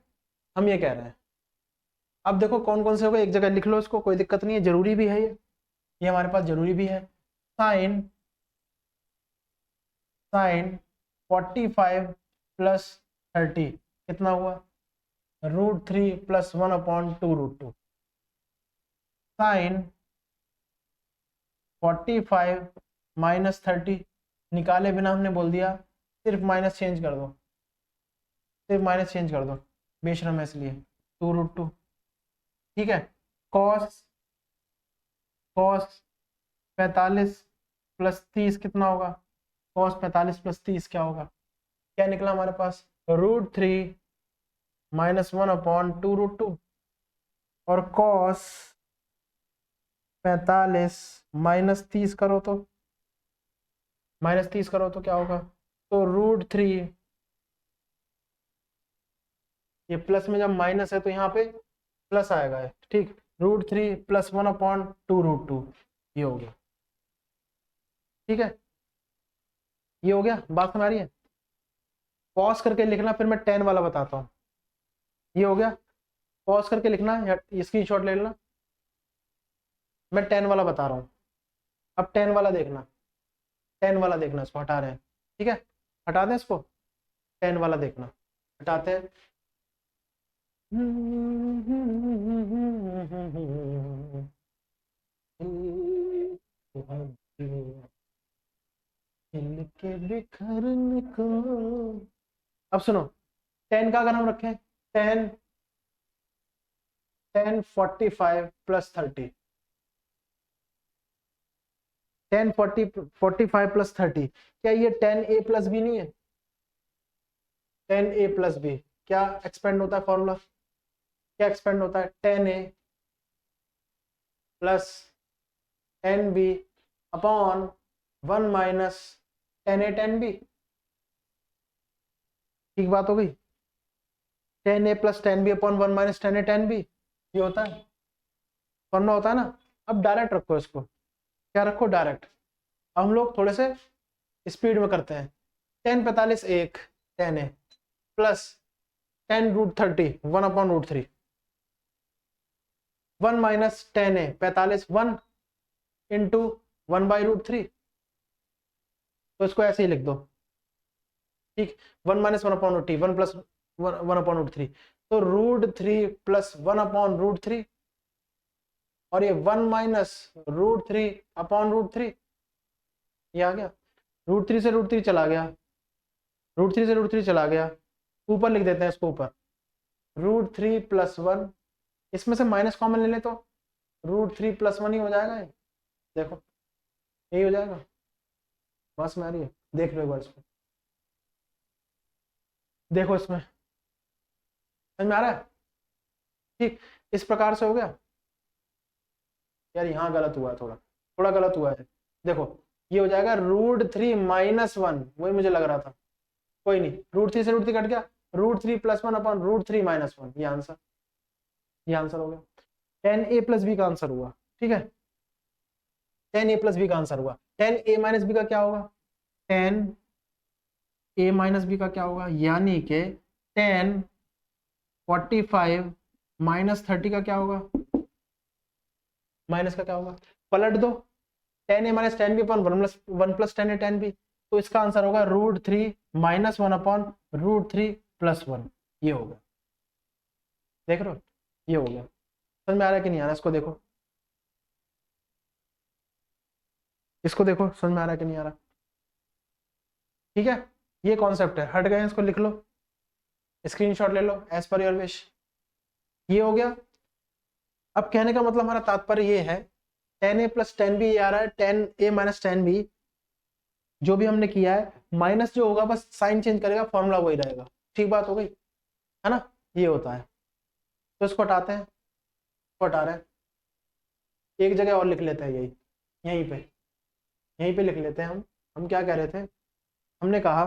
हम ये कह रहे हैं, अब देखो कौन कौन से हो गए, एक जगह लिख लो इसको, कोई दिक्कत नहीं है, जरूरी भी है ये हमारे पास जरूरी भी है। साइन 45 प्लस 30 कितना हुआ, √3 प्लस 1/2√2। साइन 45 माइनस 30 निकाले बिना हमने बोल दिया, सिर्फ माइनस चेंज कर दो, सिर्फ माइनस चेंज कर दो, बेशरम है इसलिए 2√2। ठीक है, कॉस 45 प्लस 30 कितना होगा, कॉस 45 प्लस 30 क्या होगा, क्या निकला हमारे पास, √3 माइनस 1/2√2, और कॉस 45 माइनस 30 करो तो, माइनस 30 करो तो क्या होगा, तो √3, ये प्लस में जब माइनस है तो यहाँ पे प्लस आएगा, ठीक, √3 प्लस 1/2√2, ये हो गया। ठीक है, ये हो गया, बात समझ आ रही है, पॉज करके लिखना, फिर मैं 10 वाला बताता हूँ। ये हो गया, पॉज करके लिखना या स्क्रीनशॉट ले लेना, मैं 10 वाला बता रहा हूँ। अब 10 वाला देखना, 10 वाला देखना, इसको हटा रहे हैं, ठीक है, हटा दें इसको, 10 वाला देखना, हटाते हैं। के बिखरने को, अब सुनो, 10 का अगर हम रखें, 10 45 प्लस 30, 10 45 प्लस 30, क्या ये 10a प्लस बी नहीं है, 10a प्लस बी, क्या एक्सपेंड होता है फॉर्मूला, क्या एक्सपेंड होता है, 10a plus 10b upon 1 minus 10a 10b, ठीक बात हो गई, 10a plus 10b upon 1 minus 10a 10b, ये होता है फॉर्मूला, होता है ना। अब डायरेक्ट रखो इसको, क्या रखो, डायरेक्ट। अब हम लोग थोड़े से स्पीड में करते हैं, 10 45 1 10a plus 10√30 1/√3, 1 minus 10a 45, 1 into 1/√3, तो इसको ऐसे ही लिख दो, ठीक। 1 माइनस 1/√3, 1 प्लस 1/√3, तो √3 प्लस 1/√3, और ये 1 माइनस √3/√3, ये आ गया। √3 से √3 चला गया, √3 से √3 चला गया, ऊपर लिख देते हैं इसको ऊपर, √3 प्लस 1, इसमें से माइनस कॉमन ले ले तो √3 प्लस 1 ही हो जाएगा, ये देखो यही हो जाएगा। बस में आ रही है, देख लो एक बार इसमें, देखो इसमें समझ में आ रहा है, ठीक। इस प्रकार से हो गया। यार यहाँ गलत हुआ है, थोड़ा थोड़ा गलत हुआ है, देखो ये हो जाएगा √3 माइनस 1, वही मुझे लग रहा था, कोई नहीं, √3 से √3 कट गया, √3 प्लस 1/√3 माइनस 1, ये आंसर हो गया। 10a प्लस बी का आंसर हुआ, ठीक है, 10a प्लस बी का आंसर हुआ। 10a माइनस बी का क्या होगा, 10a माइनस बी का क्या होगा, यानी कि 1045 माइनस 30 का क्या होगा, माइनस का क्या होगा, पलट दो, 10a माइनस 10b अपन 1 प्लस 10a 10b, तो इसका आंसर होगा √3 माइनस 1/√3 प्लस 1, ये होगा। देख रहे हो, ये हो गया। समझ में आ रहा है कि नहीं आ रहा, इसको देखो, इसको देखो, समझ में आ रहा है कि नहीं आ रहा, ठीक है। ये कॉन्सेप्ट है, हट गए, इसको लिख लो, स्क्रीनशॉट ले लो एज पर योर विश, ये हो गया। अब कहने का मतलब हमारा तात्पर्य ये है, 10a प्लस 10b ये आ रहा है, 10a माइनस 10b, जो भी हमने किया है, माइनस जो होगा बस साइन चेंज करेगा, फॉर्मूला वही रहेगा, ठीक बात हो गई है ना, ये होता है। तो इसको हटाते हैं, इसको हटा रहे हैं, एक जगह और लिख लेते हैं, यहीं पे लिख लेते हैं हम क्या कह रहे थे, हमने कहा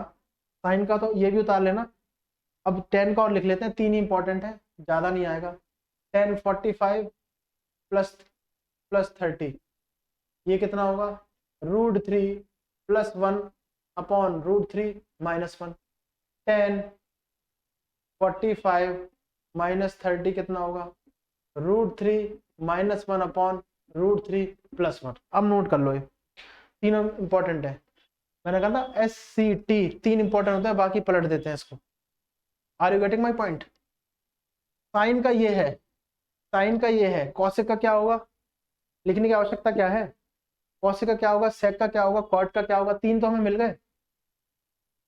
साइन का तो ये भी उतार लेना, अब 10 का और लिख लेते हैं, 3 ही इंपॉर्टेंट है, ज्यादा नहीं आएगा। 1045 प्लस 30, ये कितना होगा, √3 प्लस 1/√3 माइनस 1, 1045 माइनस 30 कितना होगा, √3 माइनस 1/√3 प्लस 1। अब नोट कर लो, ये तीनों इंपॉर्टेंट है, मैंने कहा था SCT 3 इंपॉर्टेंट होता है, बाकी पलट देते हैं इसको। Are you getting my point, sine का ये है, साइन का ये है, कॉसेक का क्या होगा, लिखने की आवश्यकता क्या है, कॉसेक का क्या होगा, सेक का क्या होगा, कॉट का क्या होगा, 3 तो हमें मिल गए,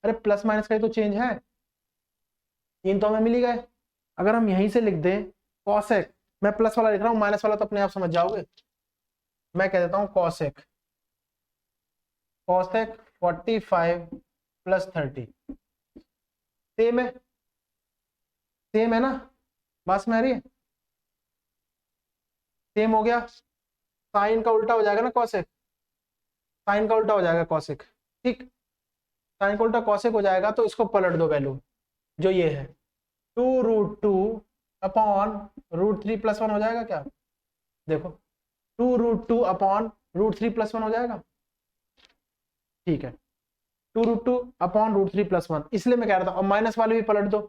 अरे प्लस माइनस का ही तो चेंज है, 3 तो हमें मिल ही गए। अगर हम यहीं से लिख दें कॉसेक, मैं प्लस वाला लिख रहा हूँ, माइनस वाला तो अपने आप समझ जाओगे, मैं कह देता हूँ कॉसेक 45 प्लस 30, सेम है ना, बस में आ रही है, सेम हो गया। साइन का उल्टा हो जाएगा ना कॉसेक, साइन का उल्टा हो जाएगा कॉसेक, ठीक, साइन का उल्टा कॉसेक हो जाएगा, तो इसको पलट दो वैल्यू, जो ये है 2√2/√3 प्लस 1 हो जाएगा क्या, देखो 2√2/√3 प्लस 1 हो जाएगा, ठीक है, 2√2/√3 प्लस 1, इसलिए मैं कह रहा था, और माइनस वाले भी पलट दो,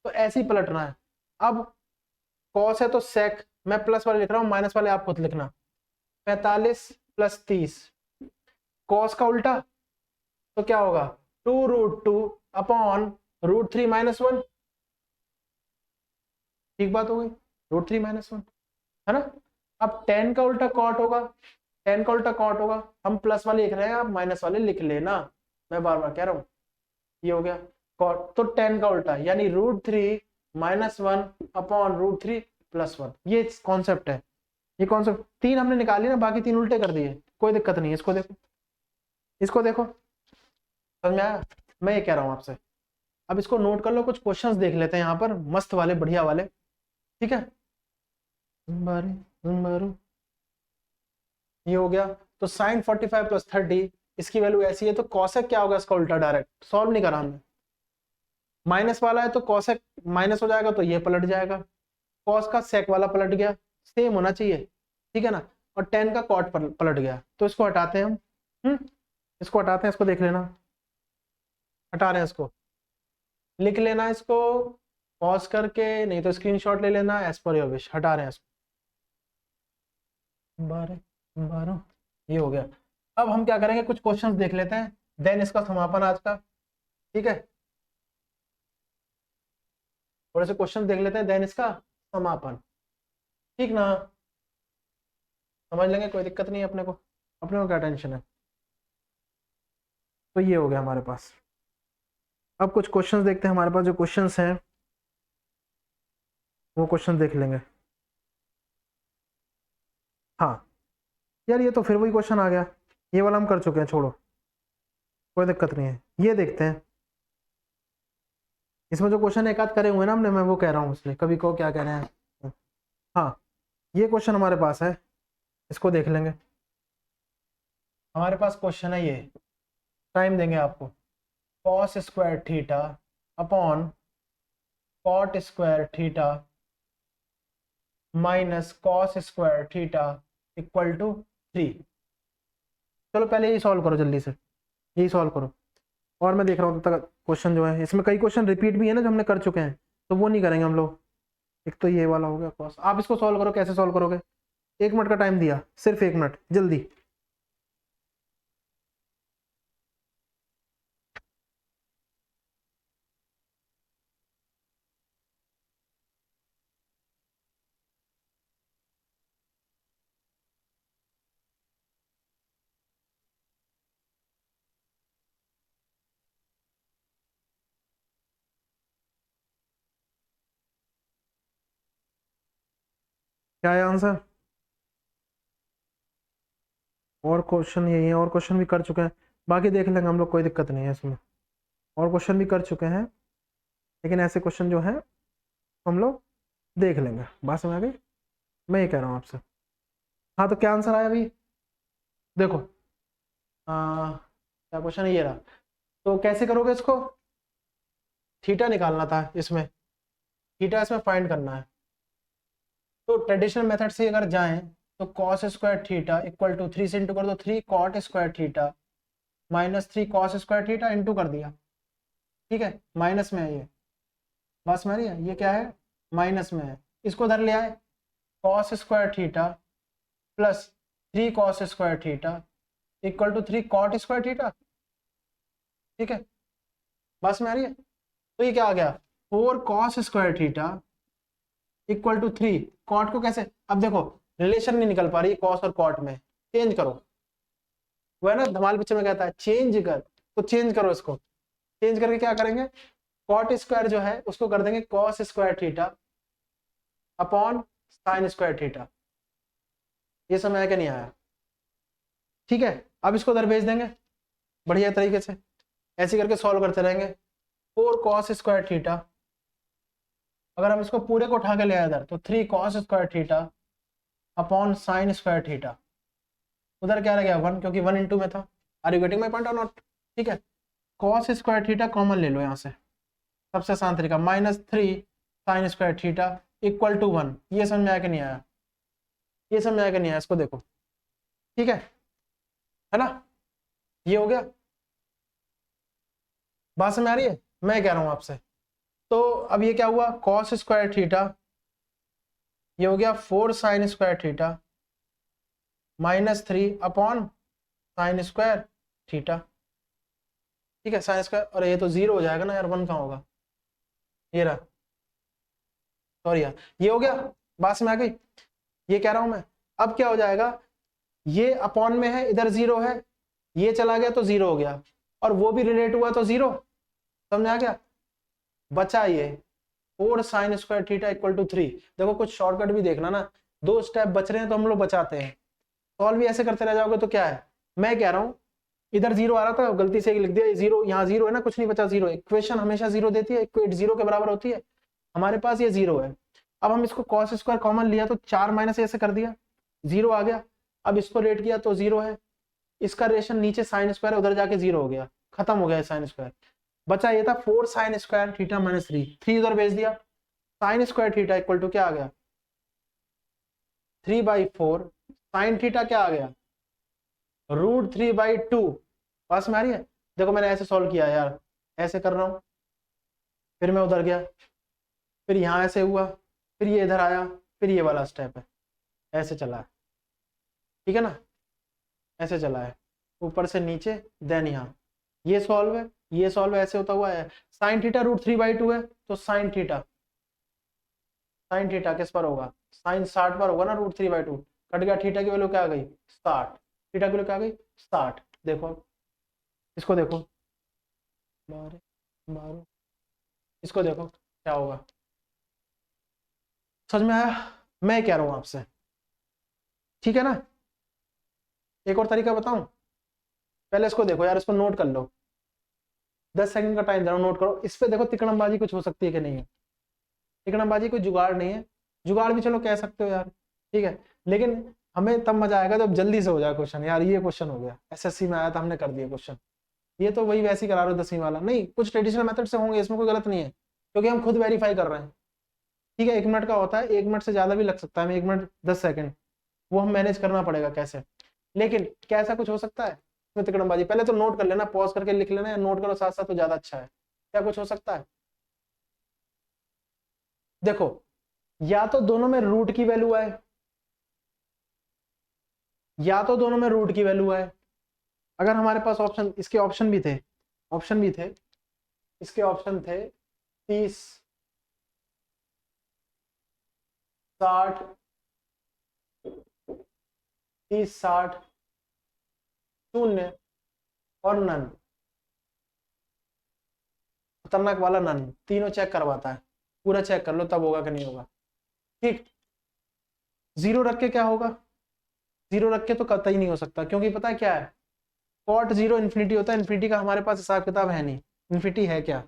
तो ऐसे ही पलटना है। अब कॉस है तो सेक, मैं प्लस वाले लिख रहा हूँ, माइनस वाले आप खुद लिखना, 45 प्लस 30, कॉस का उल्टा तो क्या होगा, 2√2/√3 माइनस 1, ठीक बात हो गई, √3 माइनस 1 है ना। अब 10 का उल्टा कॉट होगा, 10 का उल्टा कॉट होगा, हम प्लस वाले लिख रहे हैं, आप माइनस वाले लिख लेना, मैं बार बार कह रहा हूं, ये हो गया कॉट, तो 10 का उल्टा यानी √3 माइनस 1/√3 प्लस 1, ये कॉन्सेप्ट है, ये कॉन्सेप्ट 3 हमने निकाली ना, बाकी 3 उल्टे कर दिए, कोई दिक्कत नहीं है, इसको देखो, इसको देखो, समझ में आया, मैं ये कह रहा हूं आपसे। अब इसको नोट कर लो, कुछ क्वेश्चंस देख लेते हैं यहाँ पर, मस्त वाले, बढ़िया वाले, ठीक है, ये हो गया। तो साइन 45 प्लस 30, इसकी वैल्यू ऐसी है, तो कॉसेक क्या होगा, इसका उल्टा, डायरेक्ट सॉल्व नहीं करा हमने, माइनस वाला है तो कॉसेक माइनस हो जाएगा, तो ये पलट जाएगा, कॉस का सेक वाला पलट गया, सेम होना चाहिए, ठीक है ना, और 10 का कॉट पलट गया, तो इसको हटाते हैं हम, इसको हटाते हैं, इसको देख लेना, हटा रहे हैं इसको, लिख लेना इसको पॉज करके, नहीं तो स्क्रीनशॉट ले लेना, एज पर योर विश। हटा रहे हैं इसको। 12 12 ये हो गया। अब हम क्या करेंगे, कुछ क्वेश्चंस देख लेते हैं, देन इसका समापन आज का। ठीक है, थोड़े से क्वेश्चन देख लेते हैं, देन इसका समापन। ठीक ना, समझ लेंगे, कोई दिक्कत नहीं है अपने को क्या टेंशन है। तो ये हो गया हमारे पास। अब कुछ क्वेश्चंस देखते हैं, हमारे पास जो क्वेश्चंस हैं वो क्वेश्चन देख लेंगे। हाँ यार, ये तो फिर वही क्वेश्चन आ गया, ये वाला हम कर चुके हैं, छोड़ो, कोई दिक्कत नहीं है। ये देखते हैं, इसमें जो क्वेश्चन एक आध करे हुए ना हमने, मैं वो कह रहा हूँ, इसलिए कभी को क्या कह रहे हैं। हाँ, ये क्वेश्चन हमारे पास है, इसको देख लेंगे। हमारे पास क्वेश्चन है ये, टाइम देंगे आपको, cos square theta upon cot square theta minus cos square theta equal to 3। चलो पहले यही सॉल्व करो, जल्दी से यही सॉल्व करो, और मैं देख रहा हूँ तब तक क्वेश्चन जो है, इसमें कई क्वेश्चन रिपीट भी है ना जो हमने कर चुके हैं, तो वो नहीं करेंगे हम लोग। एक तो ये वाला हो गया कॉस, आप इसको सॉल्व करो, कैसे सॉल्व करोगे, 1 मिनट का टाइम दिया, सिर्फ 1 मिनट, जल्दी। क्या है आंसर? और क्वेश्चन यही है, और क्वेश्चन भी कर चुके हैं, बाकी देख लेंगे हम लोग, कोई दिक्कत नहीं है इसमें। और क्वेश्चन भी कर चुके हैं, लेकिन ऐसे क्वेश्चन जो है हम लोग देख लेंगे, बात समझ आ गई, मैं ये कह रहा हूँ आपसे। हाँ, तो क्या आंसर आया अभी देखो, क्या क्वेश्चन है, ये रहा। तो कैसे करोगे इसको, थीटा निकालना था इसमें, थीटा इसमें फाइंड करना है। तो ट्रेडिशनल मेथड से अगर जाएं तो cos square theta equal to 3 से इंटू कर दो, 3 cot square theta minus 3 cos square theta into कर दिया। ठीक है, माइनस में है ये, बस मेरी है, ये क्या है, माइनस में है, इसको उधर ले आए, cos square theta plus 3 cos square theta equal to 3 cot square theta. ठीक है, बस में आ रही है, तो ये क्या आ गया, 4 cos square theta equal to 3 cot को कैसे, अब देखो रिलेशन नहीं निकल पा रही कॉस और कॉट में, चेंज करो, वो है ना धमाल पिक्चर में कहता है चेंज कर, तो चेंज करो इसको, चेंज करके क्या करेंगे, कॉट स्क्वायर जो है उसको कर देंगे cos square theta upon sign square theta. ये समझ आया क्या, नहीं आया? ठीक है, अब इसको उधर भेज देंगे बढ़िया तरीके से, ऐसे करके सॉल्व करते रहेंगे। 4 कॉस स्क्वायर थीटा, अगर हम इसको पूरे को उठा के ले आए इधर, तो 3 cos square theta upon sign square theta, उधर क्या रह गया 1, क्योंकि 1 इंटू में था। Are you getting my point और नॉट? ठीक है, कॉस स्क्वायर थीटा कॉमन ले लो यहाँ से, सबसे आसान तरीका, -3 sine square theta equal to 1। ये समझ में आया कि नहीं आया, ये समझ में आया कि नहीं आया, इसको देखो। ठीक है ना, ये हो गया, बात समझ में आ रही है, मैं कह रहा हूं आपसे। तो अब ये क्या हुआ, कॉस स्क्वायर थीटा, ये हो गया 4 sine square theta -3 upon sine square theta. ठीक है, साइन स्क्वायर, और ये तो 0 हो जाएगा ना यार, 1 कहाँ होगा, ये रहा, सॉरी यार, ये हो गया, बात समझ आ गई, ये कह रहा हूं मैं। अब क्या हो जाएगा, ये अपॉन में है, इधर 0 है, ये चला गया तो 0 हो गया, और वो भी रिलेट हुआ तो 0, समझ आ गया, बचा ये 4 sine square theta equal to 3। देखो कुछ शॉर्टकट भी देखना ना, 2 स्टेप बच रहे हैं तो हम लोग बचाते हैं, सॉल्व भी ऐसे करते रह जाओगे तो क्या है, मैं कह रहा हूं इधर 0 आ रहा था, गलती से लिख दिया 0, यहाँ 0 है ना, कुछ नहीं बचा, 0, इक्वेशन हमेशा 0 देती है, इक्वेट 0 के बराबर होती है, हमारे पास ये 0 है। अब हम इसको कॉस स्क्वायर कॉमन लिया तो 4 माइनस ऐसे कर दिया, 0 आ गया, अब इसको रेट किया तो 0 है, इसका रिलेशन नीचे साइन स्क्वायर उधर जाके 0 हो गया, खत्म हो गया साइन स्क्वायर, बचा ये था 4 साइन स्क्वायर थीटा -3 उधर भेज दिया, sine square theta equal to क्या आ गया, 3/4, साइन थीटा क्या आ गया, √3/2। पास में आ रही है, देखो मैंने ऐसे सॉल्व किया यार, ऐसे कर रहा हूं, फिर मैं उधर गया, फिर यहाँ ऐसे हुआ, फिर ये इधर आया, फिर ये वाला स्टेप है, ऐसे चला है, ठीक है ना, ऐसे चला है, ऊपर से नीचे, देन यहाँ, ये सॉल्व है, ये सॉल्व ऐसे होता हुआ है। साइन थीटा √3/2 है, तो साइन थीटा किस पर होगा, साइन 60 पर होगा ना, √3/2 कट गया, थीटा की वैल्यू क्या आ गई 60, थीटा की वैल्यू क्या आ गई 60। देखो अब इसको देखो, मारो मारो, इसको देखो क्या होगा, समझ में आया मैं कह रहा हूं आपसे, ठीक है ना। एक और तरीका बताऊं, पहले इसको देखो यार, इसको नोट कर लो, 10 सेकंड का टाइम दे रहा हूं, नोट करो, इस पे देखो तिकड़मबाजी कुछ हो सकती है कि नहीं है, तिकड़मबाजी कोई जुगाड़ नहीं है, जुगाड़ भी चलो कह सकते हो यार, ठीक है, लेकिन हमें तब मजा आएगा जब जल्दी से हो जाए क्वेश्चन, यार ये क्वेश्चन हो गया, एसएससी में आया था हमने कर दिया क्वेश्चन, ये तो वही वैसे ही करा रहे हो 10वीं वाला, नहीं कुछ ट्रेडिशनल मेथड से होंगे, इसमें कोई गलत नहीं है, क्योंकि हम खुद वेरीफाई कर रहे हैं, ठीक है, 1 मिनट का होता है, 1 मिनट से ज्यादा भी लग सकता है, 1 मिनट 10 सेकंड, वो हम मैनेज करना पड़ेगा कैसे, लेकिन क्या ऐसा कुछ हो सकता है इसमें तिकड़मबाजी, पहले तो नोट कर लेना, पॉज करके लिख लेना, या नोट करो साथ साथ तो ज्यादा अच्छा है, क्या कुछ हो सकता है, देखो या तो दोनों में रूट की वैल्यू आए, या तो दोनों में रूट की वैल्यू आए, अगर हमारे पास ऑप्शन, इसके ऑप्शन भी थे, ऑप्शन भी थे, इसके ऑप्शन थे 30 60 30 60 0 और नन, खतरनाक वाला नन, तीनों चेक करवाता है, पूरा चेक कर लो तब होगा कि नहीं होगा, ठीक, जीरो रख के क्या होगा, जीरो रख के तो कतई नहीं हो सकता, क्योंकि पता है क्या है, कॉट 0 इन्फिनिटी होता है, इन्फिनिटी का हमारे पास हिसाब किताब है नहीं, इन्फिनिटी है क्या,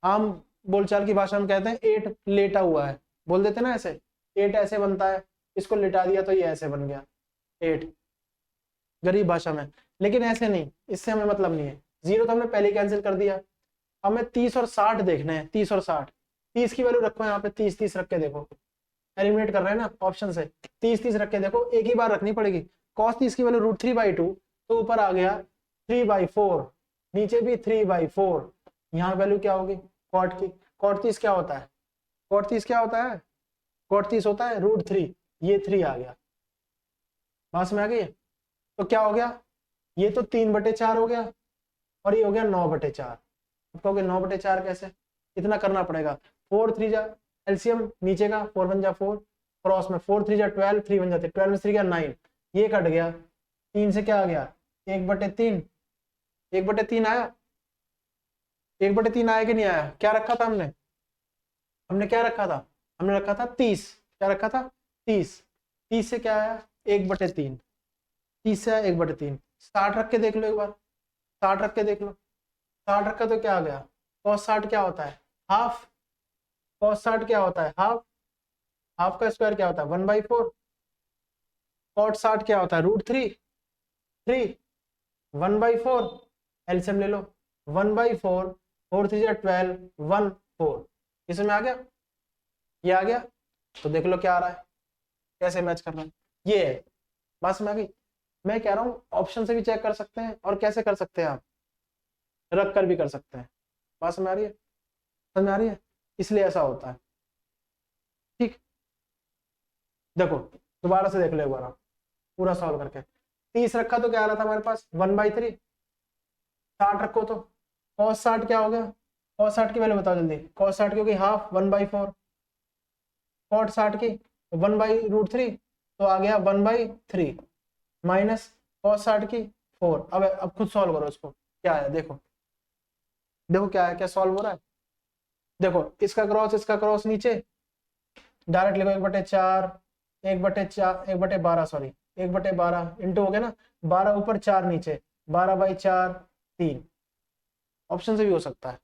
आम बोलचाल की भाषा में कहते हैं 8 लेटा हुआ है, बोल देते ना ऐसे, 8 ऐसे बनता है, इसको लिटा दिया तो ये ऐसे बन गया 8, गरीब भाषा में, लेकिन ऐसे नहीं, इससे हमें मतलब नहीं है, जीरो तो हमने पहले कैंसिल कर दिया, हमें 30 और 60 देखने हैं, 30 और 60, 30 की वैल्यू रखो यहाँ पे, 30 30 रख के देखो, एलिमिनेट कर रहे हैं ना ऑप्शन से, 30 30 रख के देखो, एक ही बार रखनी पड़ेगी, cos 30 की वैल्यू √3/2, तो ऊपर आ गया 3/4, नीचे भी 3/4, यहाँ वैल्यू क्या होगी कॉट की, cot 30 क्या होता है, cot 30 क्या होता है, cot 30 होता है √3, ये 3 आ गया, बात में आ गई, तो क्या हो गया, ये तो 3/4 हो गया, और ये हो गया 9/4, कहोगे 9/4 कैसे, इतना करना पड़ेगा, 4 3 जा एलसीएम नीचे का, 4 1 जा 4, क्रॉस में 4 3 जा 12, 3 1 जा 12 में 3 गया 9, ये कट गया, 3 से क्या आ गया 1/3, 1/3 आया, 1/3 आया कि नहीं आया, क्या रखा था हमने, हमने क्या रखा था, हमने रखा था 30, क्या रखा था 30, 30 से क्या आया 1/3, 30 से आया 1/3, 60 रख के देख लो एक बार, 60 रख के देख लो, 60 रखा तो क्या आ गया, cos 60 क्या होता है हाफ, cos 60 क्या होता है हाफ, हाफ का स्क्वायर क्या होता है 1/4, cot 60 क्या होता है √3, 3 1/4, एलसीएम ले लो 1/4, 4 3 12 1 4, इसमें आ गया, ये आ गया, तो देख लो क्या आ रहा है, कैसे मैच करना है, ये है, बात समझ आ गई, मैं कह रहा हूँ ऑप्शन से भी चेक कर सकते हैं, और कैसे कर सकते हैं आप, रख कर भी कर सकते हैं, बात समझ आ रही है, समझ आ रही है, इसलिए ऐसा होता है, ठीक, देखो दोबारा से देख लो एक बार आप, पूरा सॉल्व करके, 30 रखा तो क्या आ रहा था हमारे पास 1/3, 60 रखो तो cos 60 क्या हो गया, cos 60 की वैल्यू बताओ जल्दी, cos 60 की होगी हाफ 1/4, cot 60 की 1/√3, तो आ गया 1/3, माइनस cos 60 की 4, अब खुद सॉल्व करो इसको, क्या है देखो, देखो क्या है, क्या सॉल्व हो रहा है, देखो इसका क्रॉस नीचे, डायरेक्ट लिखो 1/4, 1/4 1/12 सॉरी 1/12 इंटू हो गया ना, 12 ऊपर 4 नीचे, 12/4 3, ऑप्शन से भी हो सकता है,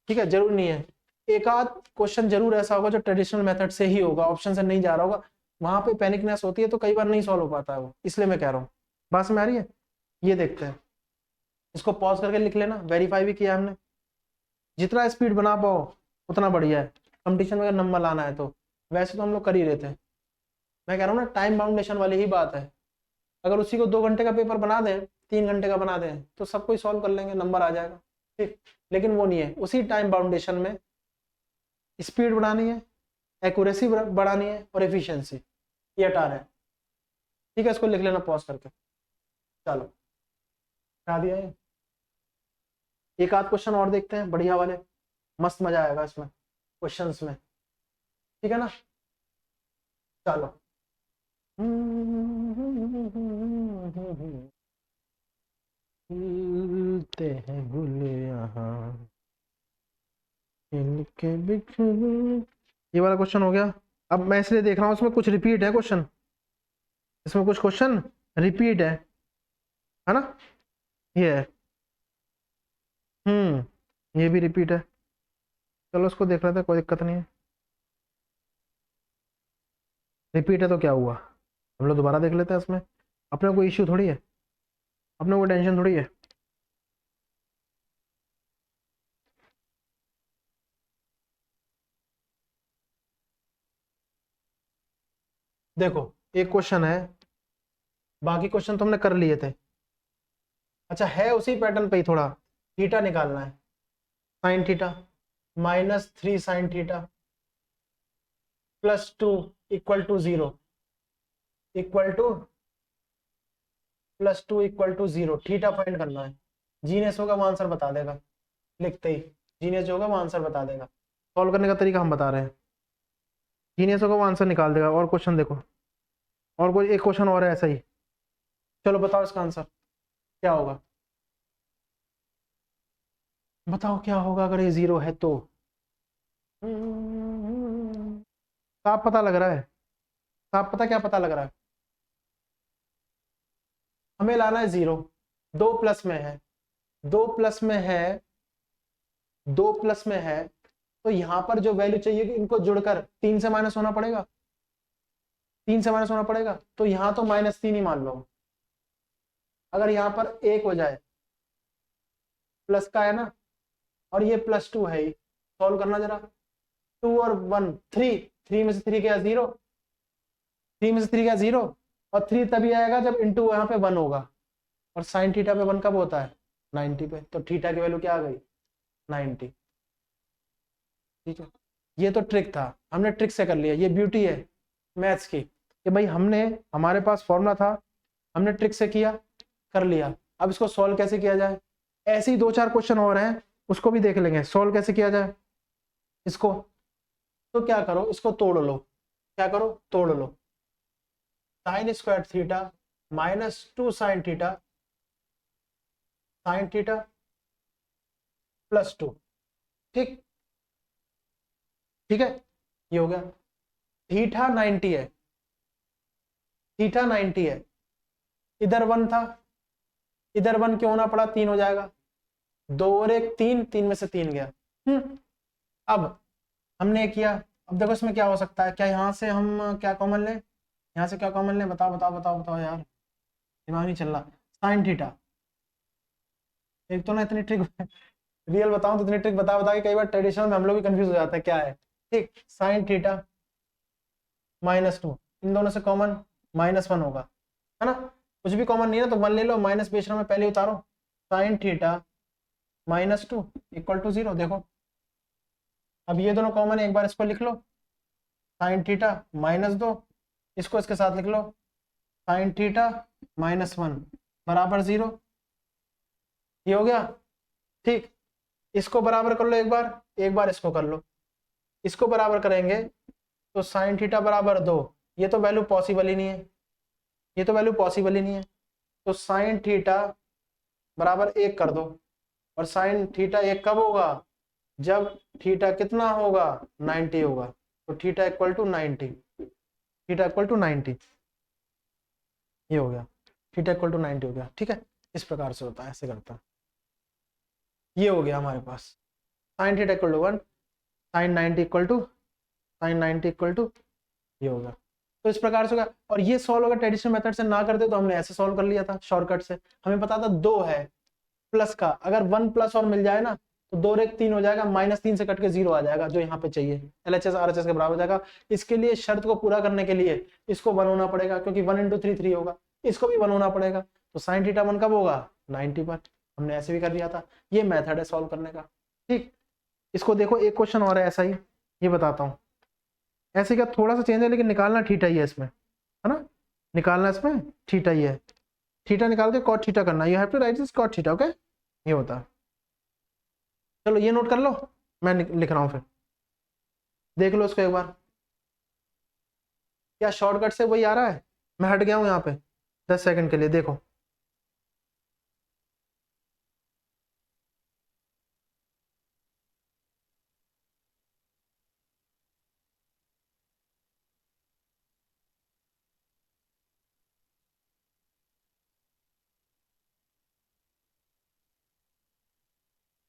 ठीक है, जरूर नहीं है, एक आध क्वेश्चन जरूर ऐसा होगा जो ट्रेडिशनल मेथड से ही होगा, ऑप्शन से नहीं जा रहा होगा, वहां पे पैनिकनेस होती है, तो कई बार नहीं सॉल्व हो पाता है वो, इसलिए मैं कह रहा हूँ, बात में आ रही है, ये देखते हैं, इसको पॉज करके लिख लेना, वेरीफाई भी किया हमने, जितना स्पीड बना पाओ उतना बढ़िया है, कंपटीशन में अगर नंबर लाना है तो, वैसे तो हम लोग कर ही रहे थे, मैं कह रहा हूँ ना टाइम बाउंडेशन वाली ही बात है, अगर उसी को 2 घंटे का पेपर बना दें, 3 घंटे का बना दें, तो सब कोई सॉल्व कर लेंगे, नंबर आ जाएगा, ठीक, लेकिन वो नहीं है। उसी टाइम बाउंडेशन में स्पीड बढ़ानी है, एक्यूरेसी बढ़ानी है और एफिशिएंसी, ये 18 है। ठीक है, इसको लिख लेना पॉज करके। चलो हटा दिया है। एक आध क्वेश्चन और देखते हैं बढ़िया वाले, मस्त मजा आएगा इसमें क्वेश्चंस में, ठीक है ना। चलो खिलते हैं गुल यहाँ के बिखरे। ये वाला क्वेश्चन हो गया। अब मैं इसलिए देख रहा हूँ इसमें कुछ रिपीट है क्वेश्चन, इसमें कुछ क्वेश्चन रिपीट है ना। ये है, ये भी रिपीट है। चलो उसको देख लेते हैं, कोई दिक्कत नहीं है। रिपीट है तो क्या हुआ, हम लोग दोबारा देख लेते हैं। इसमें अपने कोई इश्यू थोड़ी है, अपने को टेंशन थोड़ी है। देखो एक क्वेश्चन है, बाकी क्वेश्चन तो हमने कर लिए थे। अच्छा है उसी पैटर्न पे ही, थोड़ा थीटा निकालना है। Sine theta -3 sine theta +2 = 0 +2 = 0। Theta find करना है। जीनियस होगा वो आंसर बता देगा, लिखते ही जीनियस जो होगा वो आंसर बता देगा। सॉल्व करने का तरीका हम बता रहे हैं, जीनियस होगा वो आंसर निकाल देगा। और क्वेश्चन देखो, और कोई एक क्वेश्चन और है ऐसा ही। चलो बताओ इसका आंसर क्या होगा, बताओ क्या होगा अगर ये 0 है तो। साफ पता लग रहा है, साफ पता क्या पता लग रहा है, हमें लाना है 0। 2 प्लस में है, 2 प्लस में है, 2 प्लस में है, तो यहां पर जो वैल्यू चाहिए इनको जुड़कर 3 से माइनस होना पड़ेगा, 3 से माइनस होना पड़ेगा। तो यहां तो -3 ही मान लो। अगर यहां पर 1 हो जाए, प्लस का है ना, और ये +2 है, सॉल्व करना जरा। 2 और 1 3, 3 में से 3 गया 0, 3 में से 3 गया 0, और 3 तभी आएगा जब इंटू यहाँ पे 1 होगा। और साइन थीटा पे 1 कब होता है, 90 पे। तो थीटा की वैल्यू क्या आ गई, 90। ठीक है, ये तो ट्रिक था, हमने ट्रिक से कर लिया। ये ब्यूटी है मैथ्स की कि भाई हमने, हमारे पास फॉर्मूला था, हमने ट्रिक से किया, कर लिया। अब इसको सॉल्व कैसे किया जाए, ऐसे ही 2-4 क्वेश्चन और हैं, उसको भी देख लेंगे सॉल्व कैसे किया जाए इसको। तो क्या करो, इसको तोड़ लो। क्या करो, तोड़ लो। sin² theta -2 sin theta, sin theta +2। ठीक, ठीक है, ये हो गया। थीटा 90 है, थीटा 90 है, इधर 1 था, इधर 1 क्यों होना पड़ा, 3 हो जाएगा। 2 और 1 3, 3 में से 3 गया। अब हमने किया, अब देखो इसमें क्या हो सकता है, क्या यहाँ से हम क्या कॉमन लें, यहाँ से क्या कॉमन लें, बताओ बताओ बताओ बताओ यार, दिमाग नहीं चल रहा। साइन थीटा, एक तो ना इतनी ट्रिक रियल बताऊं तो इतनी ट्रिक बता बता के कई बार ट्रेडिशनल में हम लोग भी कंफ्यूज हो जाते हैं क्या है। ठीक, साइन थीटा -2, इन दोनों से कॉमन -1 होगा, है ना। कुछ भी कॉमन नहीं है ना तो 1 ले लो, माइनस बेच रहा मैं पहले उतारो। Sine theta -2 = 0। देखो अब ये दोनों कॉमन है, एक बार इसको लिख लो, साइन थीटा -2, इसको इसके साथ लिख लो, साइन थीटा -1 बराबर 0। ये हो गया। ठीक, इसको बराबर कर लो एक बार इसको कर लो। इसको बराबर करेंगे तो साइन थीटा बराबर 2, ये तो वैल्यू पॉसिबल ही नहीं है, ये तो वैल्यू पॉसिबल ही नहीं है। तो साइन थीटा बराबर 1 कर दो, और साइन थीटा 1 कब होगा, जब थीटा कितना होगा, 90 होगा। तो थीटा = 90, थीटा = 90, ये हो गया, थीटा = 90 हो गया। ठीक है, इस प्रकार से होता है, ऐसे करता है। ये हो गया हमारे पास साइन थीटा = 1, साइन 90 = ये होगा। तो इस प्रकार से होगा। और ये सॉल्व अगर ट्रेडिशनल मेथड से ना करते तो हमने ऐसे सॉल्व कर लिया था शॉर्टकट से। हमें पता था 2 है प्लस का, अगर 1 प्लस और मिल जाए ना तो 2 और 1 3 हो जाएगा, -3 से कट के 0 आ जाएगा, जो यहाँ पे चाहिए LHS RHS के बराबर हो जाएगा। इसके लिए शर्त को पूरा करने के लिए इसको 1 होना पड़ेगा, क्योंकि 1 × 3 3 होगा, इसको भी 1 होना पड़ेगा। तो साइन थीटा 1 कब होगा, 90 पर। हमने ऐसे भी कर लिया था। ये मेथड है सॉल्व करने का। ठीक, इसको देखो, एक क्वेश्चन और है ऐसा ही, ये बताता हूँ। ऐसे क्या थोड़ा सा चेंज है, लेकिन निकालना थीटा ही है इसमें, है ना, निकालना इसमें थीटा ही है। थीटा निकाल के कॉट थीटा करना, you have to write this cot theta, okay, ये होता है। चलो ये नोट कर लो, मैं लिख रहा हूँ फिर, देख लो इसको एक बार। क्या शॉर्टकट से वही आ रहा है? मैं हट गया हूँ यहाँ पे 10 सेकंड के लिए, देखो।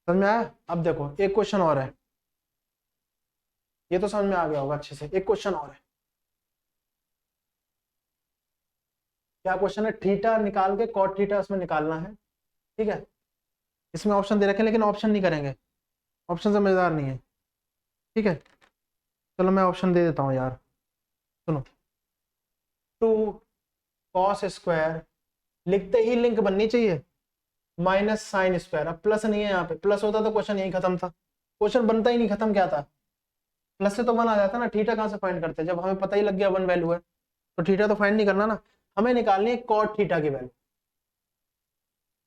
समझ में आया? अब देखो एक क्वेश्चन और है, ये तो समझ में आ गया होगा अच्छे से। एक क्वेश्चन और है, क्या क्वेश्चन है? थीटा निकाल के कॉट थीटा उसमें निकालना है। ठीक है, इसमें ऑप्शन दे रखे हैं, लेकिन ऑप्शन नहीं करेंगे, ऑप्शन से मजेदार नहीं है। ठीक है, चलो मैं ऑप्शन दे देता हूँ यार, सुनो। 2 cos² लिखते ही लिंक बननी चाहिए, -sin²। अब प्लस नहीं है यहाँ पे, प्लस होता तो क्वेश्चन यही खत्म था, क्वेश्चन बनता ही नहीं, खत्म क्या था? प्लस से तो 1 आ जाता ना। थीटा कहाँ से फाइंड करते हैं? जब हमें पता ही लग गया 1 वैल्यू है, तो थीटा तो फाइंड नहीं करना ना, हमें निकालनी है कॉट थीटा की वैल्यू,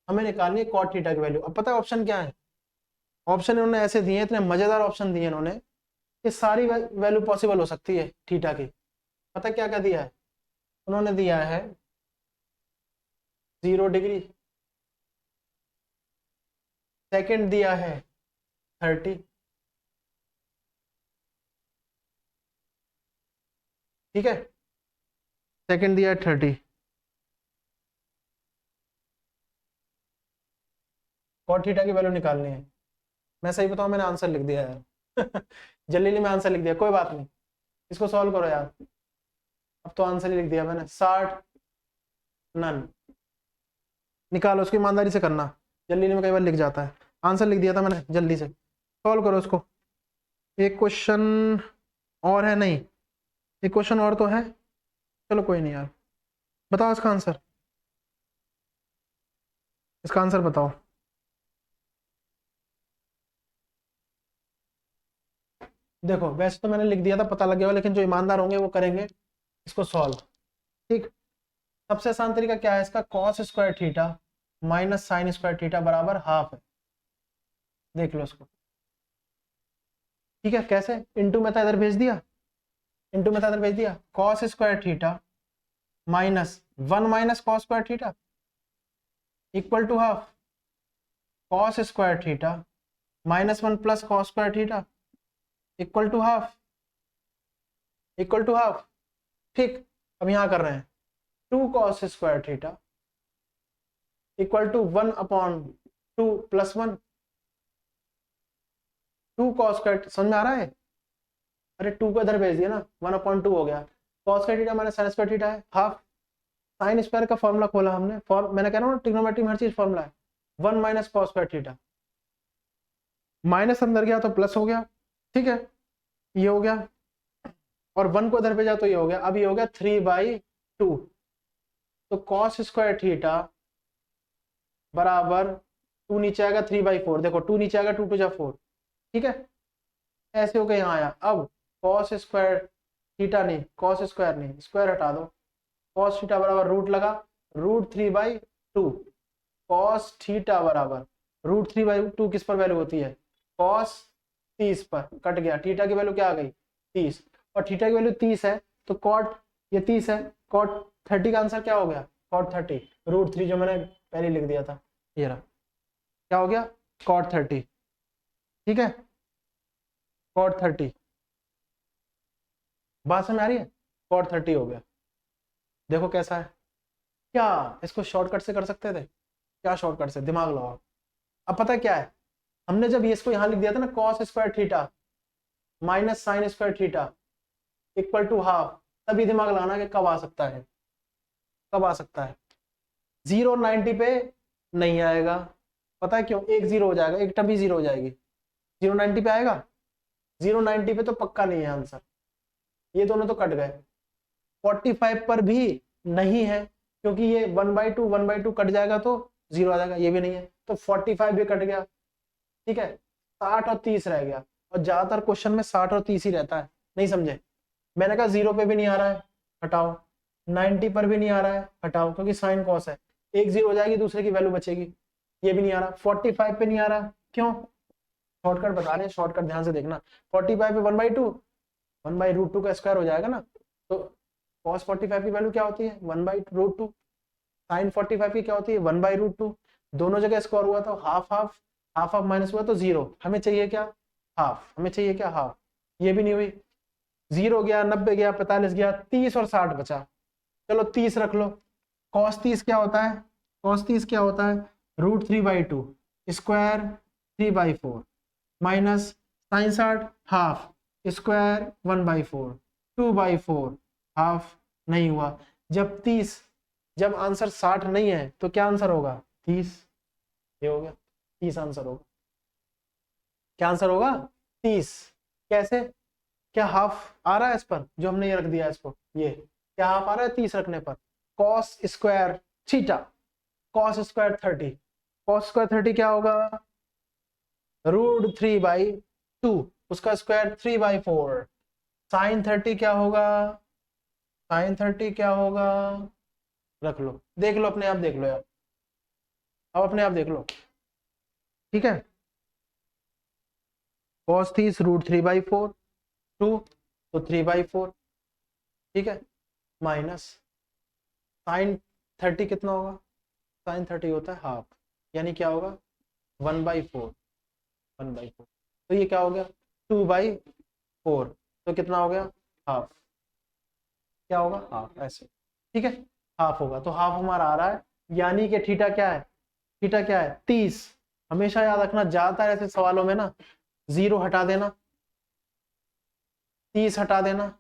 हमें निकालनी है कॉट थीटा की वैल्यू। अब पता है ऑप्शन क्या है? ऑप्शन इन्होंने ऐसे दिए, इतने मजेदार ऑप्शन दिए इन्होंने कि सारी वैल्यू पॉसिबल हो सकती है थीटा की। पता क्या क्या दिया है उन्होंने? दिया है 0 डिग्री, सेकंड दिया है 30, ठीक है, सेकंड दिया है 30। कॉट थीटा की वैल्यू निकालनी है। मैं सही बताऊं, मैंने आंसर लिख दिया यार जल्दी में आंसर लिख दिया, कोई बात नहीं, इसको सॉल्व करो यार। अब तो आंसर ही लिख दिया मैंने, 60 नन। निकालो, उसकी ईमानदारी से करना, जल्दी में कई बार लिख जाता है। आंसर लिख दिया था मैंने, जल्दी से सॉल्व करो उसको। एक क्वेश्चन और है, नहीं एक क्वेश्चन और तो है, चलो कोई नहीं यार, बताओ इसका आंसर, इसका आंसर बताओ। देखो वैसे तो मैंने लिख दिया था, पता लग गया, लेकिन जो ईमानदार होंगे वो करेंगे इसको सॉल्व। ठीक, सबसे आसान तरीका क्या है इसका? cos² थीटा -sin² थीटा बराबर हाफ है, देख लो इसको। ठीक है, कैसे? इनटू में था, इधर भेज दिया, इनटू में था, इधर भेज दिया। cos² theta -1 cos² theta equal to half cos² theta -1 cos² theta equal to half, equal to half. ठीक, अब यहां कर रहे हैं 2 cos² theta equal to 1/2 + 1। 2 cos², समझ में आ रहा है? अरे 2 को इधर भेज दिया ना, 1/2 हो गया। cos² थीटा -sin² थीटा है हाफ, sin² का फॉर्मूला खोला हमने, मैंने कह रहा हूँ ट्रिग्नोमेट्री में हर चीज फॉर्मूला है। 1 - cos² थीटा, माइनस अंदर गया तो प्लस हो गया, ठीक है, ये हो गया, और 1 को इधर भेजा तो ये हो गया। अब ये हो गया 3/2, तो cos² थीटा बराबर 2 नीचे आएगा 3/4, देखो 2 नीचे आएगा, 2 × 2 = 4, ठीक है, ऐसे होकर यहाँ आया। अब cos² थीटा नहीं, cos² नहीं, स्क्वायर हटा दो, cos थीटा बराबर रूट लगा, √3/2, cos थीटा बराबर √3/2 किस पर वैल्यू होती है? cos 30 पर, कट गया, थीटा की वैल्यू क्या आ गई? 30, और थीटा की वैल्यू 30 है, तो कॉट, ये 30 है, कॉट 30 का आंसर क्या हो गया? कॉट 30, √3 जो मैंने पहले लिख दिया था, ये रहा, क्या हो गया? कॉट 30, ठीक है, कॉट 30, बात समझ आ रही है? कॉट 30 हो गया, देखो कैसा है। क्या इसको शॉर्टकट से कर सकते थे? क्या शॉर्टकट से? दिमाग लगाओ। अब पता है क्या है, हमने जब ये इसको यहां लिख दिया था ना, cos² theta -sin² theta equal to half, तभी दिमाग लगाना कि कब आ सकता है, कब आ सकता है। 0 90 पे नहीं आएगा, पता है क्यों? एक 0 हो जाएगा, एक टर्म ही 0 हो जाएगी। 0 90 पे आएगा? 0 90 पे तो पक्का नहीं है आंसर, ये दोनों तो कट गए। 45 पर भी नहीं है, क्योंकि ये 1/2 1/2 कट जाएगा तो 0 आ जाएगा, ये भी नहीं है, तो 45 भी कट गया, ठीक है, 60 और 30 रह गया। और ज्यादातर क्वेश्चन में 60 और 30 ही रहता है, नहीं समझे। मैंने कहा 0 पे भी नहीं आ रहा है, हटाओ, 90 पर भी नहीं आ रहा है, हटाओ, क्योंकि साइन कॉस है, एक 0 हो जाएगी, दूसरे की वैल्यू बचेगी। ये भी नहीं आ रहा, 45 पे नहीं आ रहा, क्यों? शॉर्टकट बता रहे हैं, शॉर्टकट ध्यान से देखना। 45 पे 1/2, 1/√2 का स्क्वायर हो जाएगा ना। तो cos 45 की वैल्यू क्या होती है? 1/√2। साइन 45 की क्या होती है? 1/√2। दोनों जगह स्क्वायर हुआ तो half half, half half minus हुआ तो 0। हमें चाहिए क्या? हाफ। हमें चाहिए क्या? हाफ। ये भी नहीं हुई, 0 गया, 90 गया, 45 गया, 30 और 60 बचा। चलो 30 रख लो। cos 30 क्या होता है? cos 30 क्या होता है? √3/2 square 3/4 minus sine 60 half square 1/4 2/4 half. नहीं हुआ। जब आंसर 60 नहीं है तो क्या आंसर होगा? 30। ये हो गया, 30 आंसर होगा। क्या आंसर होगा? 30। कैसे? क्या हाफ आ रहा है इस पर, जो हमने ये रख दिया इसको, ये क्या हाफ आ रहा है 30 रखने पर? cos square theta, cos square 30, cos square 30 क्या होगा? √3/2 उसका स्क्वायर 3/4। साइन 30 क्या होगा? साइन 30 क्या होगा? रख लो, देख लो, अपने आप देख लो यार, अब अपने आप देख लो, ठीक है। cos 30 √3/4, 2 तो 3/4, ठीक है, माइनस साइन 30 कितना होगा? साइन 30 होता है हाफ, यानी क्या होगा? 1/4, 1/4। तो ये क्या हो गया? 2/4, तो कितना हो गया? हाफ। क्या होगा? हाफ, ऐसे, ठीक है, हाफ होगा। तो हाफ हमारा आ रहा है, यानी कि थीटा क्या है? थीटा क्या है? 30। हमेशा याद रखना, जाता है ऐसे सवालों में ना, 0 हटा देना, 30 हटा देना,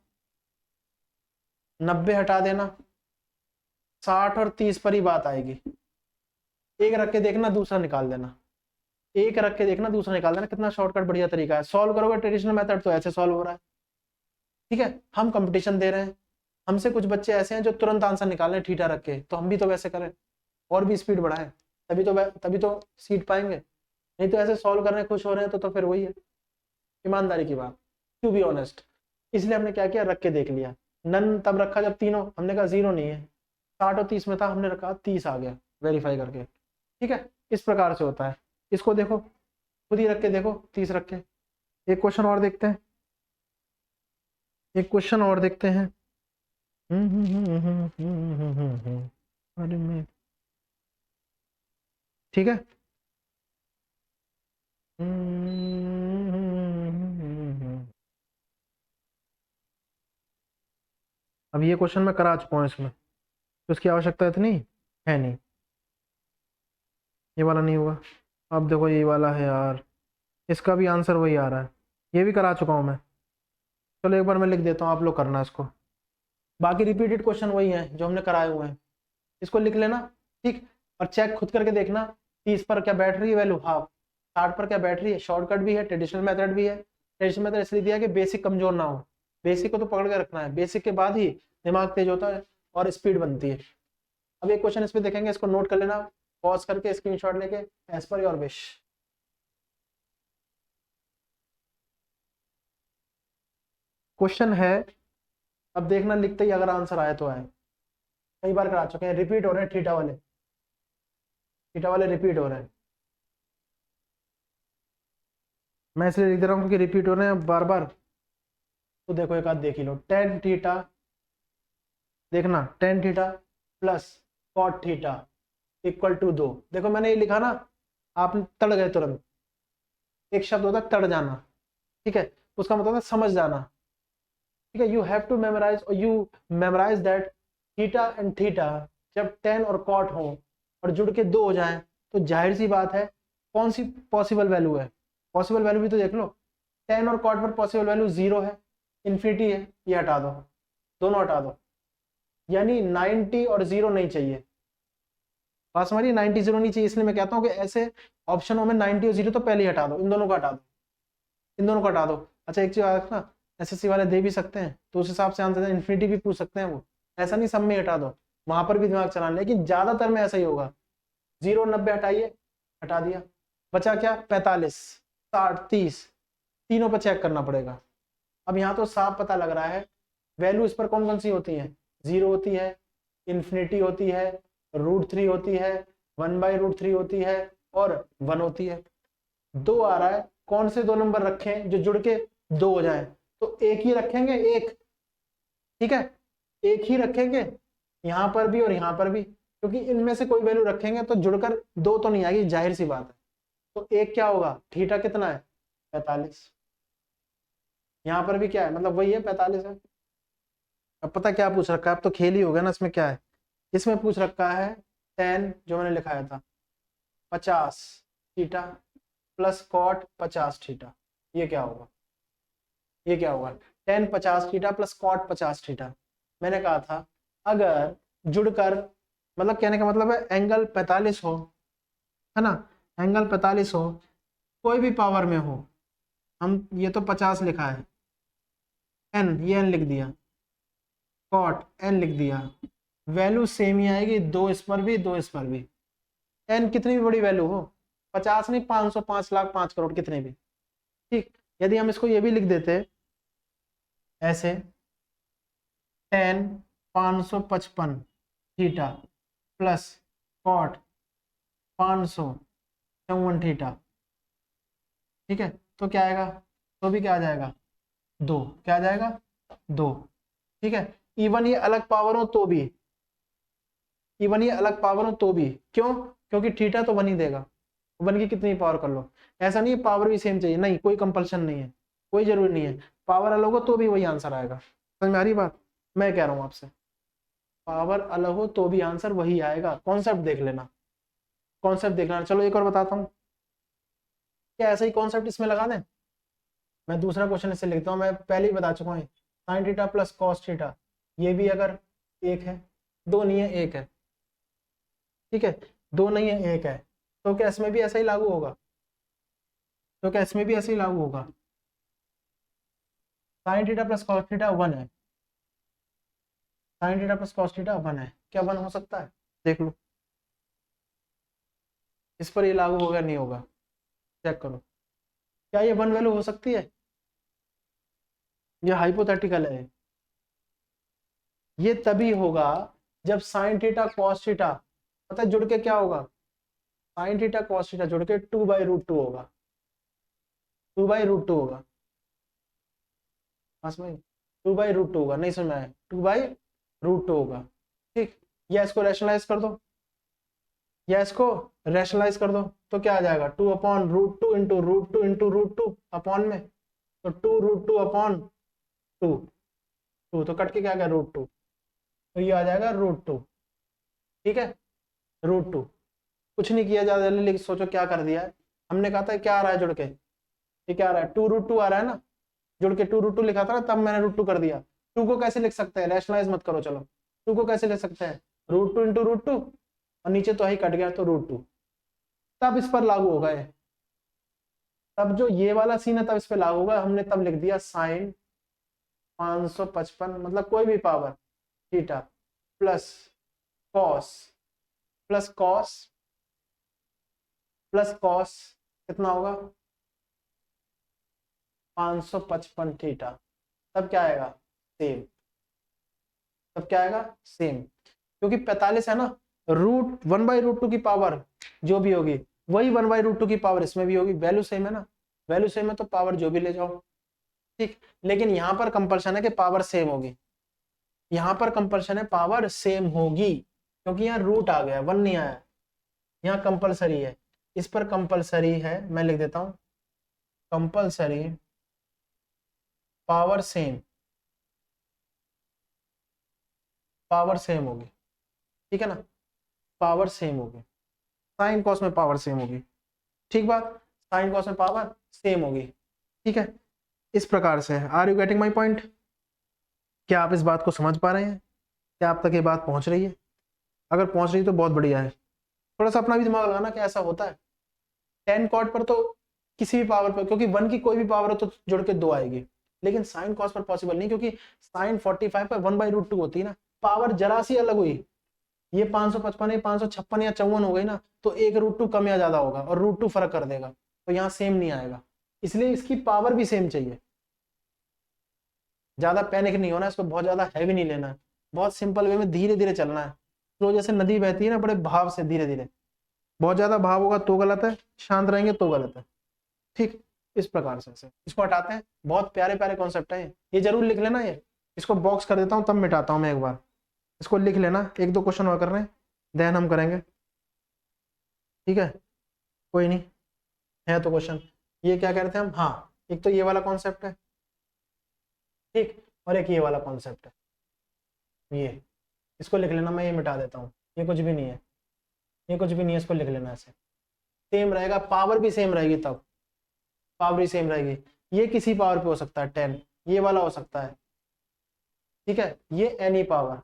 90 हटा देना, 60 और 30 पर ही बात आएगी। एक रख के देखना, दूसरा निकाल देना, एक रख के देखना, दूसरा निकाल देना। कितना शॉर्टकट बढ़िया तरीका है। सॉल्व करोगे ट्रेडिशनल मेथड तो ऐसे सॉल्व हो रहा है, ठीक है। हम कंपटीशन दे रहे हैं, हमसे कुछ बच्चे ऐसे हैं जो तुरंत आंसर निकाल रहे हैं थीटा रख के, तो हम भी तो वैसे करें और भी स्पीड बढ़ाएं, तभी तो सीट पाएंगे। नहीं तो ऐसे सॉल्व करने खुश हो रहे हैं तो फिर वही है, ईमानदारी की बात, टू बी ऑनेस्ट। इसलिए हमने क्या किया, रख के देख लिया। नन तब रखा जब तीनों, हमने कहा 0 नहीं है, 60 और 30 में था, हमने रखा 30 आ गया, वेरीफाई करके, ठीक है। इस प्रकार से होता है। इसको देखो, खुद ही रख के देखो, 30 रख के। एक क्वेश्चन और देखते हैं, एक क्वेश्चन और देखते हैं। अरे मैं, ठीक है। अब ये क्वेश्चन मैं करा चुका हूँ, इसमें तो इसकी आवश्यकता इतनी है नहीं। ये वाला नहीं होगा। अब देखो ये वाला है यार, इसका भी आंसर वही आ रहा है, ये भी करा चुका हूँ मैं। चलो एक बार मैं लिख देता हूँ, आप लोग करना इसको। बाकी रिपीटेड क्वेश्चन वही हैं जो हमने कराए हुए हैं, इसको लिख लेना, ठीक। और चेक खुद करके देखना, 30 पर क्या बैठ रही है वैल्यू? हाफ। 60 पर क्या बैठ रही है? शॉर्टकट भी है, ट्रेडिशनल मेथड भी है। ट्रेडिशनल मेथड इसलिए दिया कि बेसिक कमजोर ना हो, बेसिक को तो पकड़ के रखना है, बेसिक के बाद ही दिमाग तेज होता है और स्पीड बनती है। अब एक क्वेश्चन इस पे देखेंगे, इसको नोट कर लेना, पॉज करके स्क्रीनशॉट लेके, as per your wish. Question है, अब देखना लिखते ही अगर आंसर आए तो आए, कई बार करा चुके हैं, रिपीट हो रहे हैं, थीटा वाले रिपीट हो रहे हैं। मैं इसलिए लिख दे रहा हूँ क्योंकि रिपीट हो रहे हैं बार बार। तो देखो एक आध देख ही लो, टेन थीटा, देखना tan theta plus cot theta equal to 2। देखो मैंने ये लिखा ना, आप तड़ गए तुरंत। एक शब्द होता है तड़ जाना, ठीक है, उसका मतलब है समझ जाना, ठीक है। यू हैव टू मेमोराइज, और you memorise that theta and theta जब टेन और कॉट हो और जुड़ के 2 हो जाए, तो जाहिर सी बात है कौन सी पॉसिबल वैल्यू है? पॉसिबल वैल्यू भी तो देख लो, टेन और कॉट पर पॉसिबल वैल्यू 0 है, इन्फिनिटी है, ये हटा दो, दोनों हटा दो, यानी 90 और 0 नहीं चाहिए। बात समझिए, 90 0 नहीं चाहिए, इसलिए मैं कहता हूँ कि ऐसे ऑप्शनों में 90 और 0 तो पहले ही हटा दो, इन दोनों को हटा दो, इन दोनों को हटा दो। अच्छा एक चीज याद रखना, एसएससी वाले दे भी सकते हैं तो उस हिसाब से आंसर इन्फिनिटी भी पूछ सकते हैं वो, ऐसा नहीं सब में हटा दो, वहां पर भी दिमाग चलाना, लेकिन ज्यादातर में ऐसा ही होगा। 0 90 हटाइए, हटा दिया, बचा क्या 45, 60, 30, तीनों पर चेक करना पड़ेगा। अब यहाँ तो साफ पता लग रहा है वैल्यू इस पर कौन कौन सी होती है, 0 होती है, इन्फिनिटी होती है, √3 होती है, 1/√3 होती है और 1 होती है। 2 आ रहा है, कौन से 2 नंबर रखें जो जुड़ के 2 हो जाए, तो एक ही रखेंगे, एक, ठीक है, एक ही रखेंगे यहां पर भी और यहां पर भी, क्योंकि इनमें से कोई वैल्यू रखेंगे तो जुड़कर 2 तो नहीं आएगी, जाहिर सी बात है। तो एक क्या होगा, थीटा कितना है 45, यहां पर भी क्या है, मतलब वही है 45 है। अब पता क्या पूछ रखा है, अब तो खेल ही हो गया ना, इसमें क्या है, इसमें पूछ रखा है tan जो मैंने लिखाया था 50 थीटा प्लस कॉट 50 थीटा, ये क्या होगा, ये क्या होगा, tan 50 theta plus cot 50 theta. मैंने कहा था अगर जुड़कर, मतलब कहने का मतलब है एंगल 45 हो, है ना, एंगल 45 हो, कोई भी पावर में हो, हम ये तो 50 लिखा है, n ये n लिख दिया, कॉट n लिख दिया, वैल्यू सेम ही आएगी, 2 इस पर भी 2 इस पर भी, n कितनी भी बड़ी वैल्यू हो, 50 नहीं 500, 5 लाख, 5 करोड़, कितने भी, ठीक। यदि हम इसको ये भी लिख देते ऐसे, tan 555 theta plus cot 554 theta, ठीक है, तो क्या आएगा, तो भी क्या आ जाएगा 2, क्या आ जाएगा 2, ठीक है। इवन ये अलग पावर हो तो भी, इवन ये अलग पावर हो तो भी, क्यों, क्योंकि थीटा तो 1 ही देगा, 1 की कितनी पावर कर लो, ऐसा नहीं है पावर भी सेम चाहिए, नहीं, कोई कंपल्शन नहीं है, कोई जरूरी नहीं है, पावर अलग हो तो भी वही आंसर आएगा। समझ में आ रही बात, मैं कह रहा हूं आपसे, पावर अलग हो तो भी आंसर वही आएगा, कॉन्सेप्ट देख लेना, कॉन्सेप्ट देख लेना। चलो एक और बताता हूँ, क्या ऐसा ही कॉन्सेप्ट इसमें लगा दें, मैं दूसरा क्वेश्चन इससे लिखता हूँ, मैं पहले ही बता चुका हूँ, sign theta plus cos theta, ये भी अगर एक है, 2 नहीं है, एक है, ठीक है, 2 नहीं है, एक है, तो क्या इसमें भी ऐसा ही लागू होगा, तो क्या इसमें भी ऐसे ही लागू होगा, sign theta plus cos theta 1 है, sign theta plus cos theta 1 है, क्या 1 हो सकता है, देख लो इस पर ये लागू होगा नहीं होगा, चेक करो, क्या ये 1 वैल्यू हो सकती है, ये हाइपोथेटिकल है, ये तभी होगा जब साइन थीटा कॉस थीटा, पता है जुड़ के क्या होगा, साइन थीटा कॉस थीटा जुड़ के 2/√2 होगा, 2/√2 होगा, बस भाई 2/√2 होगा, नहीं समझ में आया, 2/√2 होगा, ठीक। या इसको रैशनलाइज कर दो, या इसको रैशनलाइज कर दो, तो क्या आ जाएगा 2/√2 इंटू √2 अपॉन में, तो 2√2 अपॉन 2 तो कट के क्या आ गया √2, तो ये आ जाएगा √2, ठीक है, √2, कुछ नहीं किया ज्यादा, लेकिन सोचो क्या कर दिया है, हमने कहा था क्या आ रहा है जुड़ के, ये क्या आ रहा है 2√2 आ रहा है ना, जुड़ के 2√2 लिखा था ना, तब मैंने √2 कर दिया, 2 को कैसे लिख सकते हैं, रैशनलाइज मत करो, चलो 2 को कैसे लिख सकते हैं, √2 इंटू √2, और नीचे तो ही कट गया तो √2, तब इस पर लागू होगा ये, तब जो ये वाला सीन है तब इस पर लागू होगा, हमने तब लिख दिया साइन 555 मतलब कोई भी power theta plus cos plus cos plus cos कितना होगा 555 थीटा, तब क्या आएगा सेम, तब क्या आएगा सेम, क्योंकि 45 है ना, √1/√2 की पावर जो भी होगी वही 1/√2 की पावर इसमें भी होगी, वैल्यू सेम है ना, वैल्यू सेम है तो पावर जो भी ले जाओ, ठीक। लेकिन यहां पर कंपल्शन है कि पावर सेम होगी, यहां पर कंपल्शन है पावर सेम होगी, क्योंकि यहाँ रूट आ गया 1 नहीं आया, यहाँ कंपलसरी है, इस पर कंपलसरी है, मैं लिख देता हूं compulsory power same, power same होगी, ठीक है ना, पावर सेम होगी, साइन कॉस में पावर सेम होगी, ठीक बात, साइन कॉस में पावर सेम होगी, ठीक है, इस प्रकार से। Are you getting my point, क्या आप इस बात को समझ पा रहे हैं, क्या आप तक ये बात पहुंच रही है, अगर पहुंच रही है तो बहुत बढ़िया है, थोड़ा सा अपना भी दिमाग लगाना कि ऐसा होता है, 10 कॉट पर तो किसी भी पावर पर, क्योंकि 1 की कोई भी पावर हो तो जुड़ के 2 आएगी, लेकिन साइन कॉस पर पॉसिबल नहीं, क्योंकि साइन 45 पर 1/√2 होती है ना, पावर जरा सी अलग हुई ये 555 है, 556 या 54 हो गई ना, तो एक √2 कम या ज्यादा होगा और √2 फर्क कर देगा, तो यहाँ सेम नहीं आएगा, इसलिए इसकी पावर भी सेम चाहिए। ज्यादा पैनिक नहीं होना, इसको बहुत ज्यादा हैवी नहीं लेना है, बहुत सिंपल वे में धीरे धीरे चलना है। तो जैसे नदी बहती है ना, बड़े भाव से धीरे धीरे, बहुत ज्यादा भाव होगा तो गलत है, शांत रहेंगे तो गलत है। ठीक, इस प्रकार से इसको हटाते हैं। बहुत प्यारे प्यारे कॉन्सेप्ट है ये जरूर लिख लेना। ये इसको बॉक्स कर देता हूँ, तब मिटाता हूँ मैं एक बार, इसको लिख लेना। एक दो क्वेश्चन और कर रहे हैं, देन हम करेंगे, ठीक है, कोई नहीं है तो क्वेश्चन। ये क्या कह रहे थे हम, हाँ, एक तो ये वाला कॉन्सेप्ट है, ठीक, और एक ये वाला कॉन्सेप्ट है, ये इसको लिख लेना, मैं ये मिटा देता हूँ, ये कुछ भी नहीं है, ये कुछ भी नहीं है, इसको लिख लेना ऐसे, सेम रहेगा, पावर भी सेम रहेगी, तब पावर भी सेम रहेगी। ये किसी पावर पे हो सकता है 10, ये वाला हो सकता है, ठीक है, ये any power,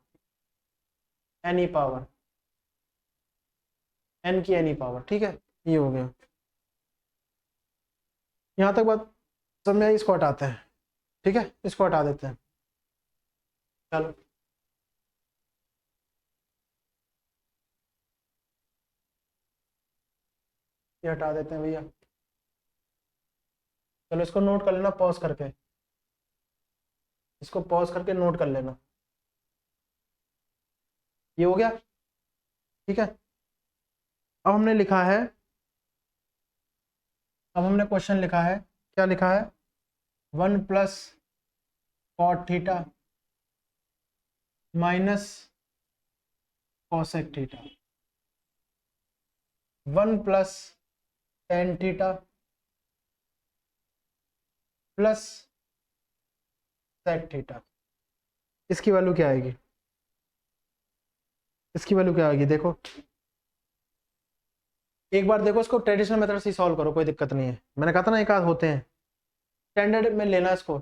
any power, n की एनी पावर, ठीक है, ये हो गया। यहां तक बात समझ में आई? इसको हटाते हैं, ठीक है, इसको हटा देते हैं, चलो ये हटा देते हैं भैया। चलो इसको नोट कर लेना पॉज करके, इसको पॉज करके नोट कर लेना। ये हो गया, ठीक है। अब हमने लिखा है, अब हमने क्वेश्चन लिखा है, क्या लिखा है, 1 plus cot theta minus cosec theta, 1 plus tan theta plus sec theta. इसकी वैल्यू क्या आएगी, इसकी वैल्यू क्या आएगी, देखो एक बार देखो, इसको ट्रेडिशनल मेथड से सॉल्व करो, कोई दिक्कत नहीं है। मैंने कहा था ना एक आध होते हैं, स्टैंडर्ड में लेना इसको,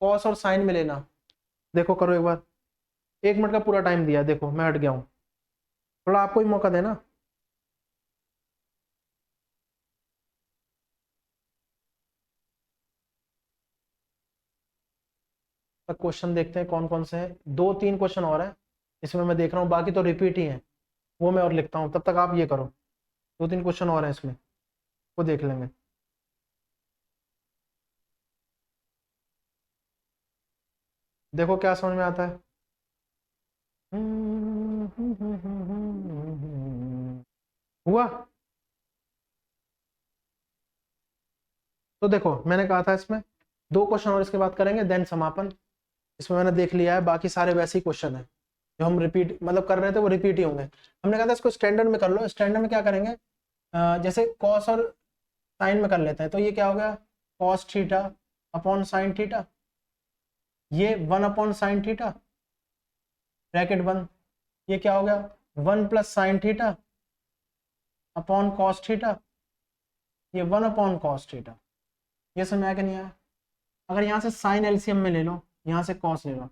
कॉस और साइन में लेना। देखो करो एक बार, 1 मिनट का पूरा टाइम दिया, देखो मैं हट गया हूँ, थोड़ा आपको ही मौका देना। क्वेश्चन देखते हैं कौन कौन से हैं, 2-3 क्वेश्चन और है इसमें मैं देख रहा हूँ, बाकी तो रिपीट ही है, वो मैं और लिखता हूँ, तब तक आप ये करो। 2-3 क्वेश्चन और है इसमें, वो देख लेंगे। देखो क्या समझ में आता है। हुआ, तो देखो मैंने कहा था इसमें 2 क्वेश्चन और इसके बाद करेंगे, देन समापन। इसमें मैंने देख लिया है, बाकी सारे वैसे ही क्वेश्चन है जो हम रिपीट मतलब कर रहे थे, वो रिपीट ही होंगे। हमने कहा था इसको स्टैंडर्ड में कर लो। स्टैंडर्ड में क्या करेंगे, जैसे कॉस और साइन में कर लेते हैं, तो ये क्या हो गया, cos theta upon sine theta, ये 1 अपॉन साइन थीटा ब्रैकेट बंद, ये क्या हो गया, 1 plus sine theta upon cos theta, ये 1 अपॉन कॉस थीटा। ये समझ आया कि नहीं आया? अगर यहाँ से साइन एलसीएम में ले लो, यहाँ से कॉस ले लो,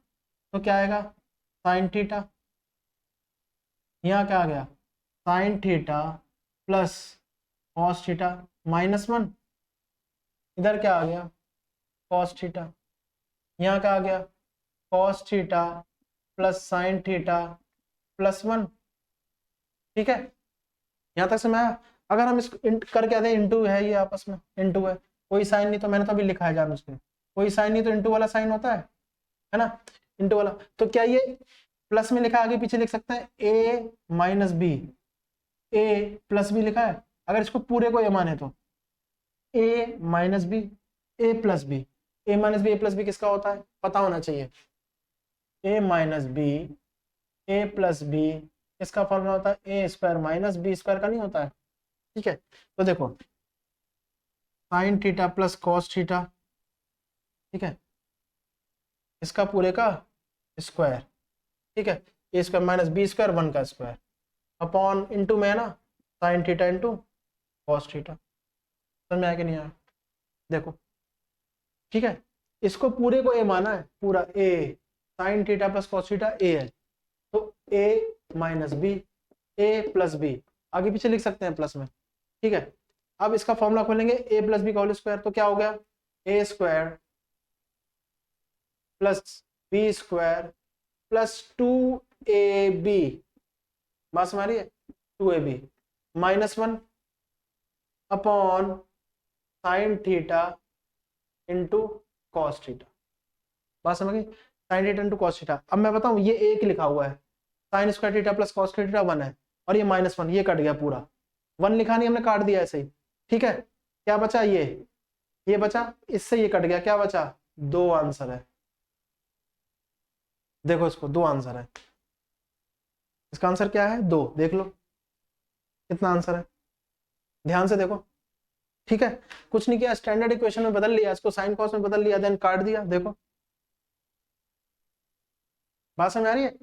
तो क्या आएगा, साइन थीटा, यहाँ क्या आ गया, sign theta plus cos theta -1, इधर क्या आ गया, कॉस थीटा, यहाँ क्या आ गया, cos theta plus sign theta +1, ठीक है, यहाँ तक समझ आया? अगर हम इसको कर क्या दें, इंटू है, ये आपस में इंटू है, कोई साइन नहीं, तो मैंने तो अभी लिखा है जान उसमें, कोई साइन नहीं तो इंटू वाला साइन होता है ना, इंटू वाला। तो क्या ये प्लस में लिखा है, आगे पीछे लिख सकते हैं, a minus B, A plus b लिखा है, अगर इसको पूरे को ए माने तो a minus B A plus b, a minus B A plus b किसका होता है, पता होना चाहिए, a minus B A plus b इसका फॉर्मूला होता है a square minus b square का, नहीं होता है, ठीक है। तो देखो sine theta plus cos theta, ठीक है, इसका पूरे का स्क्वायर, ठीक है, a square minus b square 1 का स्क्वायर अपॉन इंटू में है ना, sign theta into cos theta. समझ में आया कि नहीं आया? देखो, ठीक है, इसको पूरे को ए माना है, पूरा A, sine theta plus cos theta A है, तो A minus B A plus B, आगे पीछे लिख सकते हैं प्लस में, ठीक है। अब इसका फॉर्मूला खोलेंगे, ए प्लस बी का होल स्क्वायर, तो क्या हो गया, ए square plus B square plus 2ab बात समझ रही है, 2ab -1 upon sine theta into cos theta. बात समझ गई, sine theta into cos theta. अब मैं बताऊं, ये एक लिखा हुआ है, sine square theta plus cos theta 1 है, और ये -1, ये कट गया पूरा, 1 लिखा नहीं, हमने काट दिया ऐसे ही, ठीक है। क्या बचा, ये बचा, इससे ये कट गया, क्या बचा, 2 आंसर है। देखो इसको, 2 आंसर है, इसका आंसर क्या है, 2। देख लो कितना आंसर है, ध्यान से देखो, ठीक है। कुछ नहीं किया, स्टैंडर्ड इक्वेशन में बदल लिया, इसको साइन कॉस में बदल लिया, देन काट दिया। देखो बात समझ आ रही है,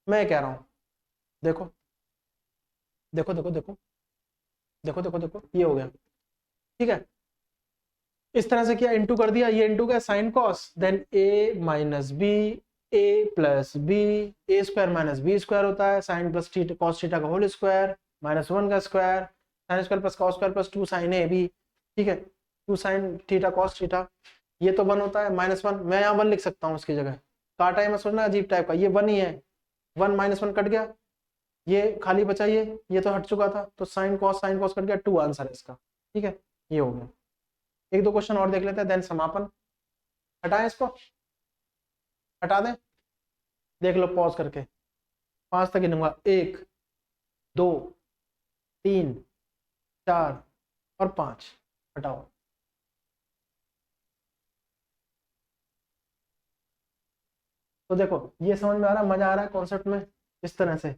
मैं कह रहा हूं, देखो देखो देखो देखो देखो देखो देखो, ये हो गया, ठीक है। इस तरह से किया, इंटू कर दिया, ये इंटू का sine cos, then a minus B, A plus b, a square minus b square होता है, sine plus theta cos theta का होल स्क्वायर, -1 का square, sine square plus cos square plus 2 sine a b, ठीक है, 2 sine theta cos theta, ये तो 1 होता है, -1 मैं यहाँ 1 लिख सकता हूँ इसकी जगह, काटा है मैं सोचना अजीब टाइप का, ये 1 ही है, 1 -1 कट गया, ये खाली बचा, ये तो हट चुका था, तो साइन कॉस कट गया, 2 आंसर है इसका, ठीक है। ये हो गया, एक दो क्वेश्चन और देख लेते हैं, देन समापन। हटाएं इसको, हटा दें, देख लो पॉज करके, 5 तक गिनूंगा, 1 2 3 4 और 5, हटाओ। तो देखो ये समझ में आ रहा है, मजा आ रहा है कॉन्सेप्ट में, इस तरह से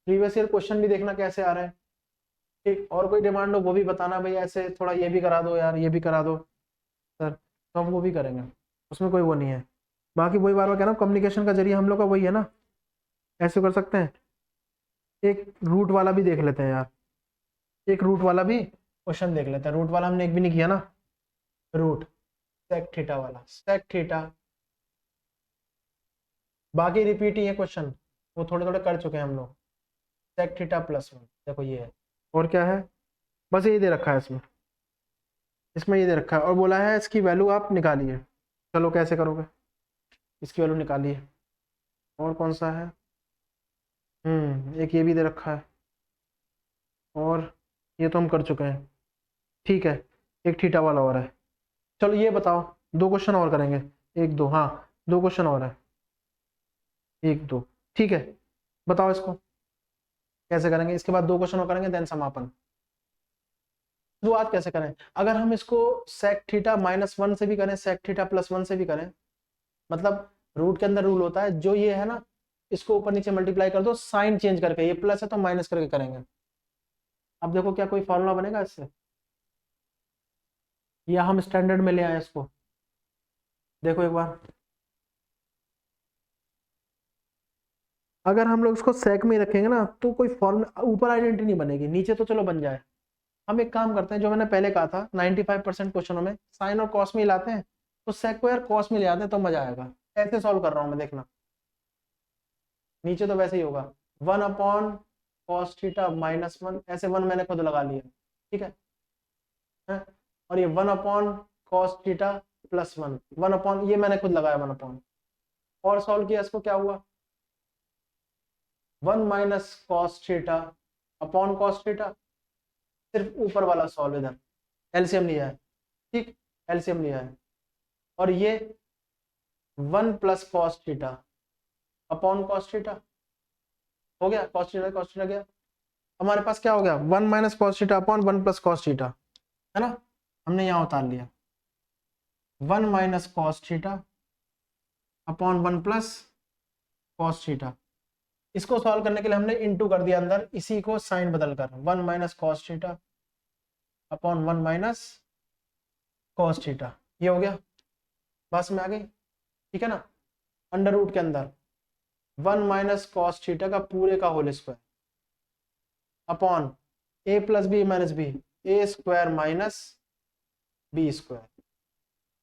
प्रीवियस ईयर क्वेश्चन भी देखना कैसे आ रहा है, ठीक। और कोई डिमांड हो वो भी बताना, भाई ऐसे थोड़ा ये भी करा दो यार, ये भी करा दो सर, तो हम वो भी करेंगे, उसमें कोई वो नहीं है। बाकी वही बार बार कह रहा हूँ, कम्युनिकेशन का जरिए हम लोग का वही है ना, ऐसे कर सकते हैं। एक रूट वाला भी देख लेते हैं यार, एक रूट वाला भी क्वेश्चन देख लेते हैं, रूट वाला हमने एक भी नहीं किया ना, रूट सेक थीटा वाला, सेक थीटा, बाकी रिपीट ही है क्वेश्चन, वो थोड़े थोड़े कर चुके हैं हम लोग, सेक थीटा +1, देखो ये है, और क्या है, बस यही दे रखा है इसमें, इसमें ये दे रखा है, और बोला है इसकी वैल्यू आप निकालिए। चलो कैसे करोगे, इसकी वैल्यू निकालिए, और कौन सा है, एक ये भी दे रखा है, और ये तो हम कर चुके हैं, ठीक है। एक थीटा वाला और है, चलो ये बताओ, 2 क्वेश्चन और करेंगे, 1 2, हाँ 2 क्वेश्चन और है, 1 2, ठीक है। बताओ इसको कैसे करेंगे, इसके बाद 2 क्वेश्चन और करेंगे, देन समापन। शुरुआत कैसे करें, अगर हम इसको सेक थीटा -1 से भी करें, सेक थीटा +1 से भी करें, मतलब रूट के अंदर रूल होता है, जो ये है ना, इसको ऊपर नीचे मल्टीप्लाई कर दो, साइन चेंज करके, ये प्लस है तो माइनस करके करेंगे। अब देखो क्या कोई फॉर्मूला बनेगा इससे, या हम स्टैंडर्ड में ले आए इसको, देखो एक बार, अगर हम लोग इसको सेक में रखेंगे ना, तो कोई फॉर्मूला ऊपर आइडेंटिटी नहीं बनेगी, नीचे तो चलो बन जाए। हम एक काम करते हैं, जो मैंने पहले कहा था, 95% क्वेश्चनों में साइन और कॉस में ही लाते हैं, तो सेक को यार कॉस में ले आते हैं तो मजा आएगा। ऐसे सॉल्व कर रहा हूं मैं, देखना नीचे तो वैसे ही होगा, 1 अपॉन कॉस थीटा -1, ऐसे 1 मैंने खुद लगा लिया, ठीक है? और ये 1 अपॉन कॉस थीटा +1, 1 अपॉन, ये मैंने खुद लगाया 1 अपॉन, और सॉल्व किया इसको, क्या हुआ, 1 minus cos theta upon cos theta, सिर्फ ऊपर वाला सॉल्व, इधर एलसीएम लिया है, ठीक, एलसीएम लिया है, और ये 1 plus cos theta upon cos theta, हो गया, कॉस थीटा गया, हमारे पास क्या हो गया, 1 minus cos theta upon 1 plus cos theta, है ना, हमने यहाँ उतार लिया, 1 minus cos theta upon 1 plus cos theta. इसको सॉल्व करने के लिए हमने इनटू कर दिया अंदर, इसी को साइन बदल कर, 1 minus cos theta upon 1 minus cos theta, ये हो गया, बस में आ गई, ठीक है ना। अंडर रूट के अंदर 1 माइनस कॉस थीटा का पूरे का whole square upon a plus b minus B, a square minus b square,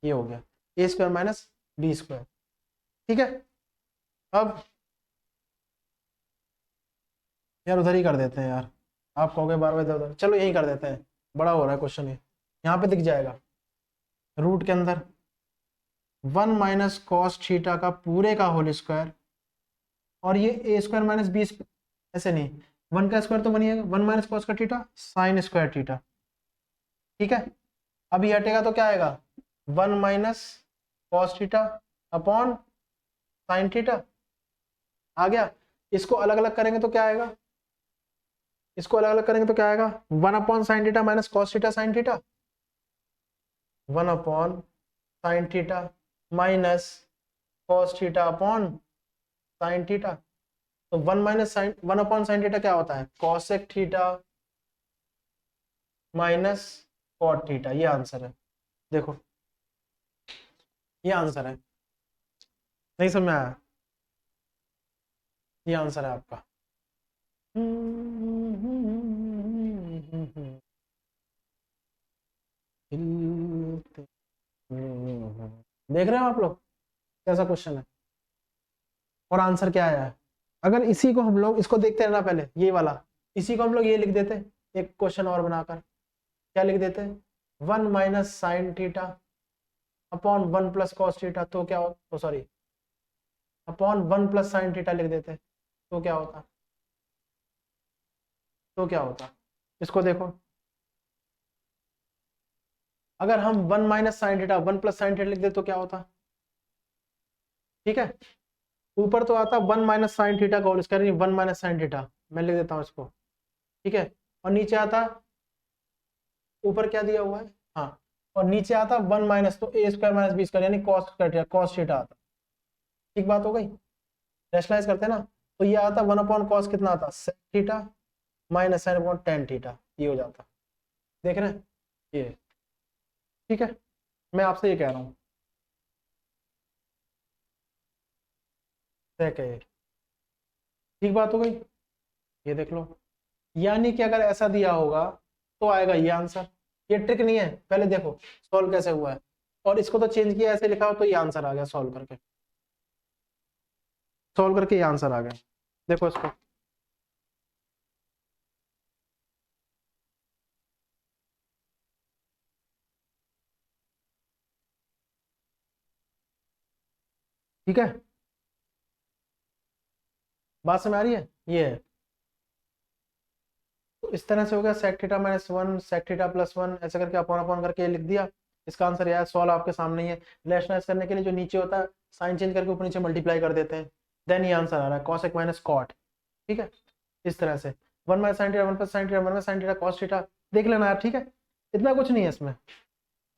ये हो गया, ए स्क्वायर माइनस बी स्क्वायर, ठीक है। अब यार उधर ही कर देते हैं यार, आप कहोगे बार बार इधर, चलो यही कर देते हैं, बड़ा हो रहा है क्वेश्चन, ये यहाँ पे दिख जाएगा, रूट के अंदर 1 माइनस कॉस थीटा का पूरे का होल स्क्वायर, और ये ए स्क्वायर माइनस बी, ऐसे नहीं, 1 का स्क्वायर तो 1 ही है, 1 माइनस कॉस का थीटा साइन स्क्वायर थीटा। ठीक है, अब ये हटेगा तो क्या आएगा 1 minus cos theta upon sine theta. आ गया। इसको अलग अलग करेंगे तो क्या आएगा, इसको अलग अलग करेंगे तो क्या आएगा 1 upon sine theta minus cos theta sine theta, 1 upon sine theta minus cos theta upon sine theta. तो 1 minus sine 1 upon sine theta क्या होता है cosec theta minus cot theta. ये आंसर है, देखो ये आंसर है। नहीं समझ में आया, ये आंसर है आपका। देख रहे हो आप लोग कैसा क्वेश्चन है और आंसर क्या आया है। अगर इसी को हम लोग इसको देखते रहना पहले, ये वाला इसी को हम लोग ये लिख देते एक क्वेश्चन और बनाकर, क्या लिख देते 1 minus sine theta upon 1 plus cos theta, तो क्या हो sorry upon 1 plus sine theta लिख देते, तो क्या होता, तो क्या होता इसको देखो। अगर हम 1 minus sine theta 1 plus sine theta लिख दे तो क्या होता। ठीक है, ऊपर तो आता 1 माइनस साइन थीटा का whole square 1 minus sine theta, मैं लिख देता हूँ इसको। ठीक है, और नीचे आता ऊपर क्या दिया हुआ है, हाँ, और नीचे आता 1 माइनस तो ए स्क्वायर माइनस बी स्क्वायर यानी कॉस स्क्वायर कॉस थीटा आता। ठीक बात हो गई, रैशनलाइज करते हैं ना, तो ये आता 1 अपॉन कॉस कितना आता sec theta minus sine upon tan theta, ये हो जाता। देख रहे हैं ये। ठीक है, मैं आपसे ये कह रहा हूँ सेक है ये। ठीक बात हो गई, ये देख लो, यानी कि अगर ऐसा दिया होगा तो आएगा ये आंसर। ये ट्रिक नहीं है, पहले देखो सॉल्व कैसे हुआ है, और इसको तो चेंज किया ऐसे लिखा हो तो ये आंसर आ गया, सॉल्व करके ये आंसर आ गया। देखो इसको, ठीक है, बात समझ आ रही है। ये है, तो इस तरह से हो गया sec theta minus 1 sec theta plus 1 ऐसे करके अपॉन अपॉन करके लिख दिया। इसका आंसर यार सॉल्व आपके सामने ही है। रैशनलाइज करने के लिए जो नीचे होता है साइन चेंज करके ऊपर नीचे मल्टीप्लाई कर देते हैं, देन ये आंसर आ रहा है कॉसेक माइनस कॉट। ठीक है, इस तरह से 1 minus sine theta 1 plus sign theta 1 minus sine theta cos theta देख लेना यार। ठीक है, इतना कुछ नहीं है इसमें,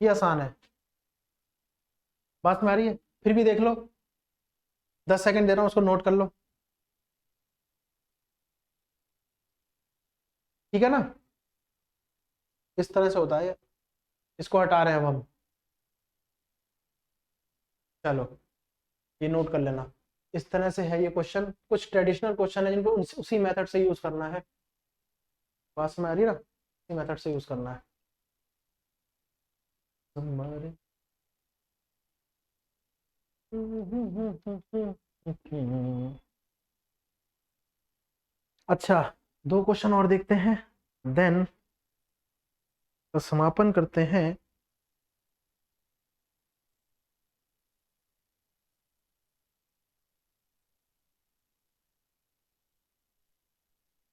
ये आसान है। बात में आ रही है, फिर भी देख लो, 10 सेकंड दे रहा हूँ उसको नोट कर लो। ठीक है ना, इस तरह से होता है। इसको हटा रहे हैं अब हम, चलो ये नोट कर लेना। इस तरह से है ये क्वेश्चन, कुछ ट्रेडिशनल क्वेश्चन है जिनको उसी मेथड से यूज करना है। बात में आ रही है ना, इसी मेथड से यूज करना है हमारे। अच्छा, दो क्वेश्चन और देखते हैं, देन तो समापन करते हैं।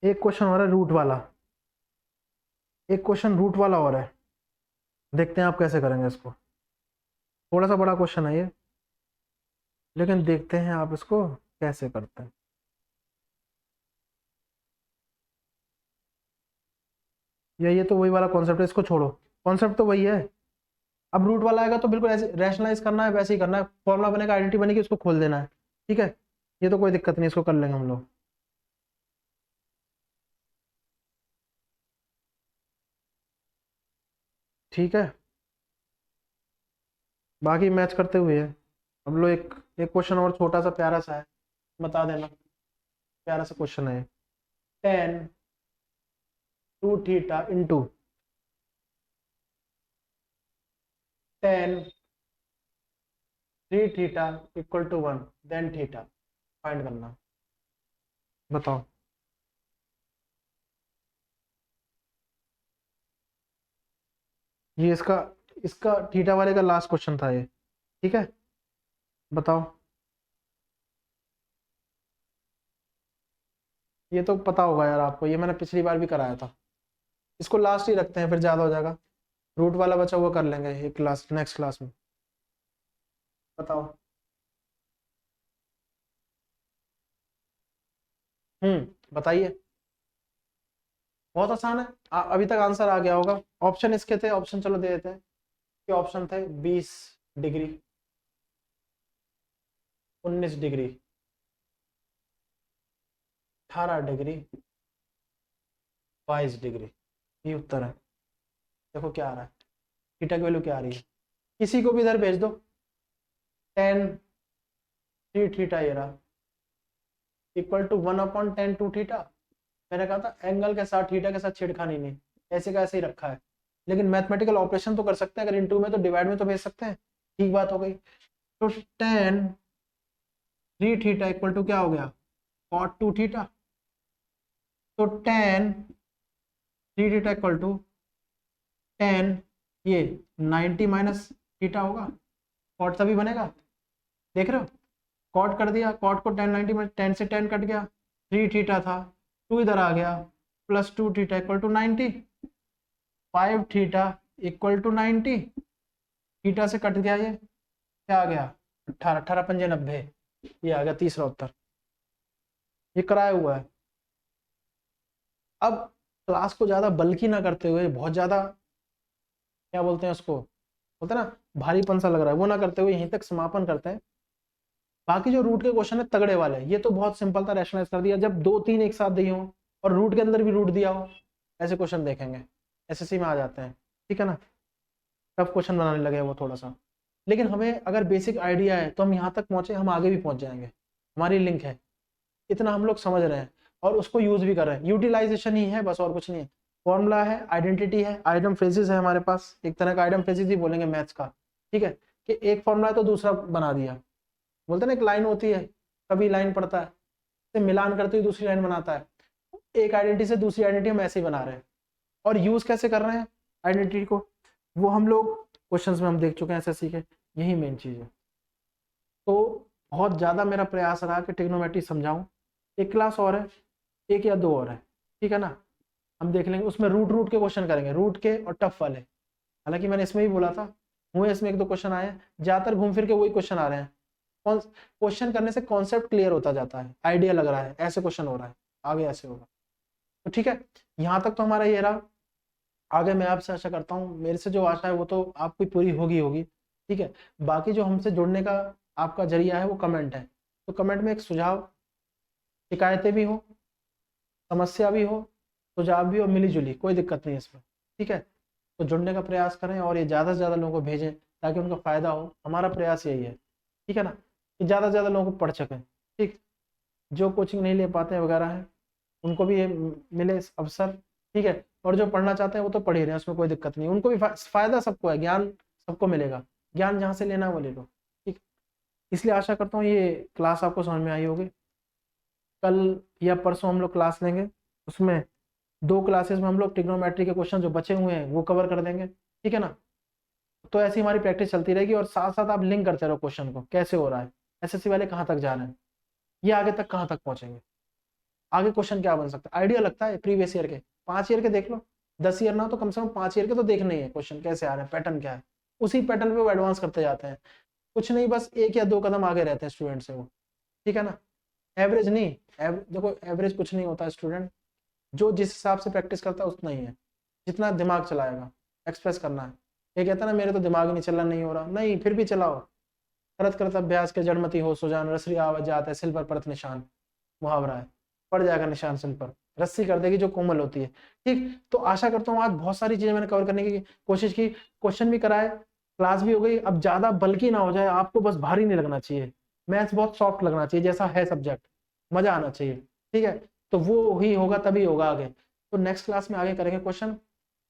एक क्वेश्चन और है रूट वाला, एक क्वेश्चन रूट वाला और है, देखते हैं आप कैसे करेंगे इसको। थोड़ा सा बड़ा क्वेश्चन है ये, लेकिन देखते हैं आप इसको कैसे करते हैं। ये तो वही वाला कॉन्सेप्ट है, इसको छोड़ो, कॉन्सेप्ट तो वही है। अब रूट वाला आएगा तो बिल्कुल ऐसे रैशनलाइज करना है, वैसे ही करना है, फॉर्मुला बनेगा आइडेंटिटी बनेगी उसको खोल देना है। ठीक है, ये तो कोई दिक्कत नहीं, इसको कर लेंगे हम लोग। ठीक है, बाकी मैच करते हुए है। अब लो एक एक क्वेश्चन और छोटा सा प्यारा सा है, बता देना, प्यारा सा क्वेश्चन है। Tan two theta into tan three theta equal to 1 then theta find करना। बताओ। ये इसका इसका थीटा वाले का लास्ट क्वेश्चन था ये। ठीक है, बताओ। ये तो पता होगा यार आपको, ये मैंने पिछली बार भी कराया था। इसको लास्ट ही रखते हैं, फिर ज़्यादा हो जाएगा। रूट वाला बचा हुआ कर लेंगे एक क्लास, नेक्स्ट क्लास में। बताओ। बताइए। बहुत आसान है। अभी तक आंसर आ गया होगा। ऑप्शन इसके थे, ऑप्शन चलो दे देते हैं। ये ऑप्शन थे 20 डिग्री, 19 डिग्री, 18 डिग्री, 22 डिग्री। ये उत्तर है। देखो क्या आ रहा है, थीटा की वैल्यू क्या आ रही है। किसी को भी इधर भेज दो। 10 थीटा ये रहा, इक्वल टू 1/10 मैंने कहा था एंगल के साथ, थीटा के साथ छेड़खानी नहीं, ऐसे का ऐसे ही रखा है। लेकिन मैथमेटिकल ऑपरेशन तो कर सकते हैं, अगर इनटू में तो डिवाइड में तो भेज सकते हैं। ठीक बात हो गई। तो 10 3 थीटा इक्वल टू क्या हो गया, cot 2 थीटा। तो 10 3 थीटा इक्वल टू 10 ये 90 माइनस थीटा होगा। कॉट तभी बनेगा, देख रहे हो। कॉट कर दिया, कॉट को 10 90 में 10 से 10 कट गया, 3 थीटा था, 2 इधर आ गया, plus 2 theta equal to 90, 5 theta equal to 90। Theta से कट गया, ये क्या आ गया 18, 18 पंजे 90, ये आ गया तीसरा उत्तर। ये कराया हुआ है। अब क्लास को ज्यादा बल्कि ना करते हुए, बहुत ज्यादा क्या बोलते हैं उसको, बोलते हैं ना भारीपन सा लग रहा है, वो ना करते हुए यहीं तक समापन करते हैं। बाकी जो रूट के क्वेश्चन है तगड़े वाले, ये तो बहुत सिंपल था, रैशनलाइज कर दिया। जब 2 3 एक साथ दिए हो और रूट के अंदर भी रूट दिया हो, ऐसे क्वेश्चन देखेंगे, एसएससी में आ जाते हैं। ठीक है ना, टफ क्वेश्चन बनाने लगे वो थोड़ा सा। लेकिन हमें अगर बेसिक आइडिया है तो हम यहाँ तक पहुंचे, हम आगे भी पहुंच जाएंगे। हमारी लिंक है, इतना हम लोग समझ रहे हैं और उसको यूज भी कर रहे हैं। यूटिलाइजेशन ही है बस, और कुछ नहीं है। फॉर्मूला है, आइडेंटिटी है, आइटम फ्रेजेस है हमारे पास, एक तरह का आइटम फ्रेजेस ही बोलेंगे मैथ्स का। ठीक है, कि एक फॉर्मूला है तो दूसरा बना दिया। बोलते ना एक लाइन होती है, कभी लाइन पढ़ता है, से मिलान करते हुए दूसरी लाइन बनाता है। एक आइडेंटिटी से दूसरी आइडेंटिटी हम ऐसे ही बना रहे हैं। और यूज कैसे कर रहे हैं आइडेंटिटी को, वो हम लोग क्वेश्चंस में हम देख चुके हैं एसएससी के। यही मेन चीज है। तो बहुत ज्यादा मेरा प्रयास रहा कि ट्रिग्नोमेट्री समझाऊं। एक क्लास और है, एक या 2 और है, ठीक है ना। हम देख लेंगे उसमें रूट रूट के क्वेश्चन करेंगे, रूट के और टफ वाले। हालांकि मैंने इसमें भी बोला था, हुए इसमें 1 2 क्वेश्चन आए हैं, ज्यादातर घूम फिर के वही क्वेश्चन आ रहे हैं। क्वेश्चन करने से कॉन्सेप्ट क्लियर होता जाता है, आइडिया लग रहा है ऐसे क्वेश्चन हो रहा है, आगे ऐसे होगा। तो ठीक है, यहाँ तक तो हमारा ये रहा। आगे मैं आपसे आशा करता हूँ, मेरे से जो आशा है वो तो आपकी पूरी होगी होगी। ठीक है, बाकी जो हमसे जुड़ने का आपका जरिया है वो कमेंट है। तो कमेंट में एक सुझाव, शिकायतें भी हो, समस्या भी हो, सुझाव भी हो, मिली जुली, कोई दिक्कत नहीं है इसमें। ठीक है, तो जुड़ने का प्रयास करें और ये ज़्यादा से ज़्यादा लोगों को भेजें ताकि उनका फ़ायदा हो। हमारा प्रयास यही है, ठीक है ना, कि ज़्यादा से ज़्यादा लोगों को पढ़ सकें। ठीक, जो कोचिंग नहीं ले पाते हैं वगैरह है, उनको भी ये मिले अवसर। ठीक है, और जो पढ़ना चाहते हैं वो तो पढ़ ही रहे हैं, उसमें कोई दिक्कत नहीं, उनको भी फ़ायदा सबको है, ज्ञान सबको मिलेगा। ज्ञान जहाँ से लेना है वो ले लो। ठीक, इसलिए आशा करता हूँ ये क्लास आपको समझ में आई होगी। कल या परसों हम लोग क्लास लेंगे, उसमें 2 क्लासेस में हम लोग ट्रिग्नोमेट्री के क्वेश्चन जो बचे हुए हैं वो कवर कर देंगे। ठीक है ना, तो ऐसी हमारी प्रैक्टिस चलती रहेगी और साथ साथ आप लिंक करते रहो क्वेश्चन को, कैसे हो रहा है, एसएससी वाले कहाँ तक जा रहे हैं, ये आगे तक कहाँ तक पहुंचेंगे, आगे क्वेश्चन क्या बन सकता है। आइडिया लगता है प्रीवियस ईयर के, 5 ईयर के देख लो, 10 ईयर ना तो कम से कम 5 ईयर के तो देखने ही है क्वेश्चन कैसे आ रहे हैं, पैटर्न क्या है। उसी पैटर्न पे वो एडवांस करते जाते हैं, कुछ नहीं, बस 1 या 2 कदम आगे रहते हैं स्टूडेंट से वो। ठीक है ना, एवरेज नहीं, देखो एवरेज कुछ नहीं होता है स्टूडेंट, जो जिस हिसाब से प्रैक्टिस करता है उतना ही है, जितना दिमाग चलाएगा, एक्सप्रेस करना है। ये कहता है ना मेरे तो दिमाग ही नहीं चल रहा, नहीं हो रहा, नहीं फिर भी चलाओ। करत करत अभ्यास के जड़मती हो सुजान, रसरी आवाज जात है सिल पर परत निशान, मुहावरा है, पड़ जाएगा निशान सिल पर, रस्सी कर देगी जो कोमल होती है। ठीक, तो आशा करता हूँ आज बहुत सारी चीजें मैंने कवर करने की कोशिश की, क्वेश्चन भी कराए, क्लास भी हो गई। अब ज्यादा बल्कि ना हो जाए, आपको बस भारी नहीं लगना चाहिए, मैथ्स बहुत सॉफ्ट लगना चाहिए, जैसा है सब्जेक्ट, मजा आना चाहिए। ठीक है, तो वो ही होगा तभी होगा आगे। तो नेक्स्ट क्लास में आगे करेंगे क्वेश्चन,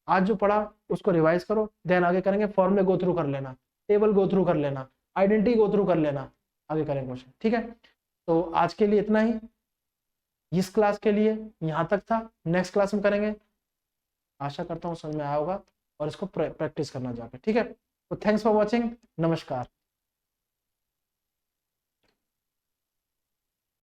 आज जो पढ़ा उसको रिवाइज करो, देन आगे करेंगे फॉर्मूले गो थ्रू कर लेना, टेबल गो थ्रू कर लेना, आइडेंटिटी गो थ्रू कर लेना, आगे करेंगे क्वेश्चन। ठीक है, तो आज के लिए इतना ही, इस क्लास के लिए यहाँ तक था, नेक्स्ट क्लास में करेंगे। आशा करता हूँ समझ में आया होगा और इसको प्रैक्टिस करना जाकर। ठीक है, तो थैंक्स फॉर वॉचिंग, नमस्कार।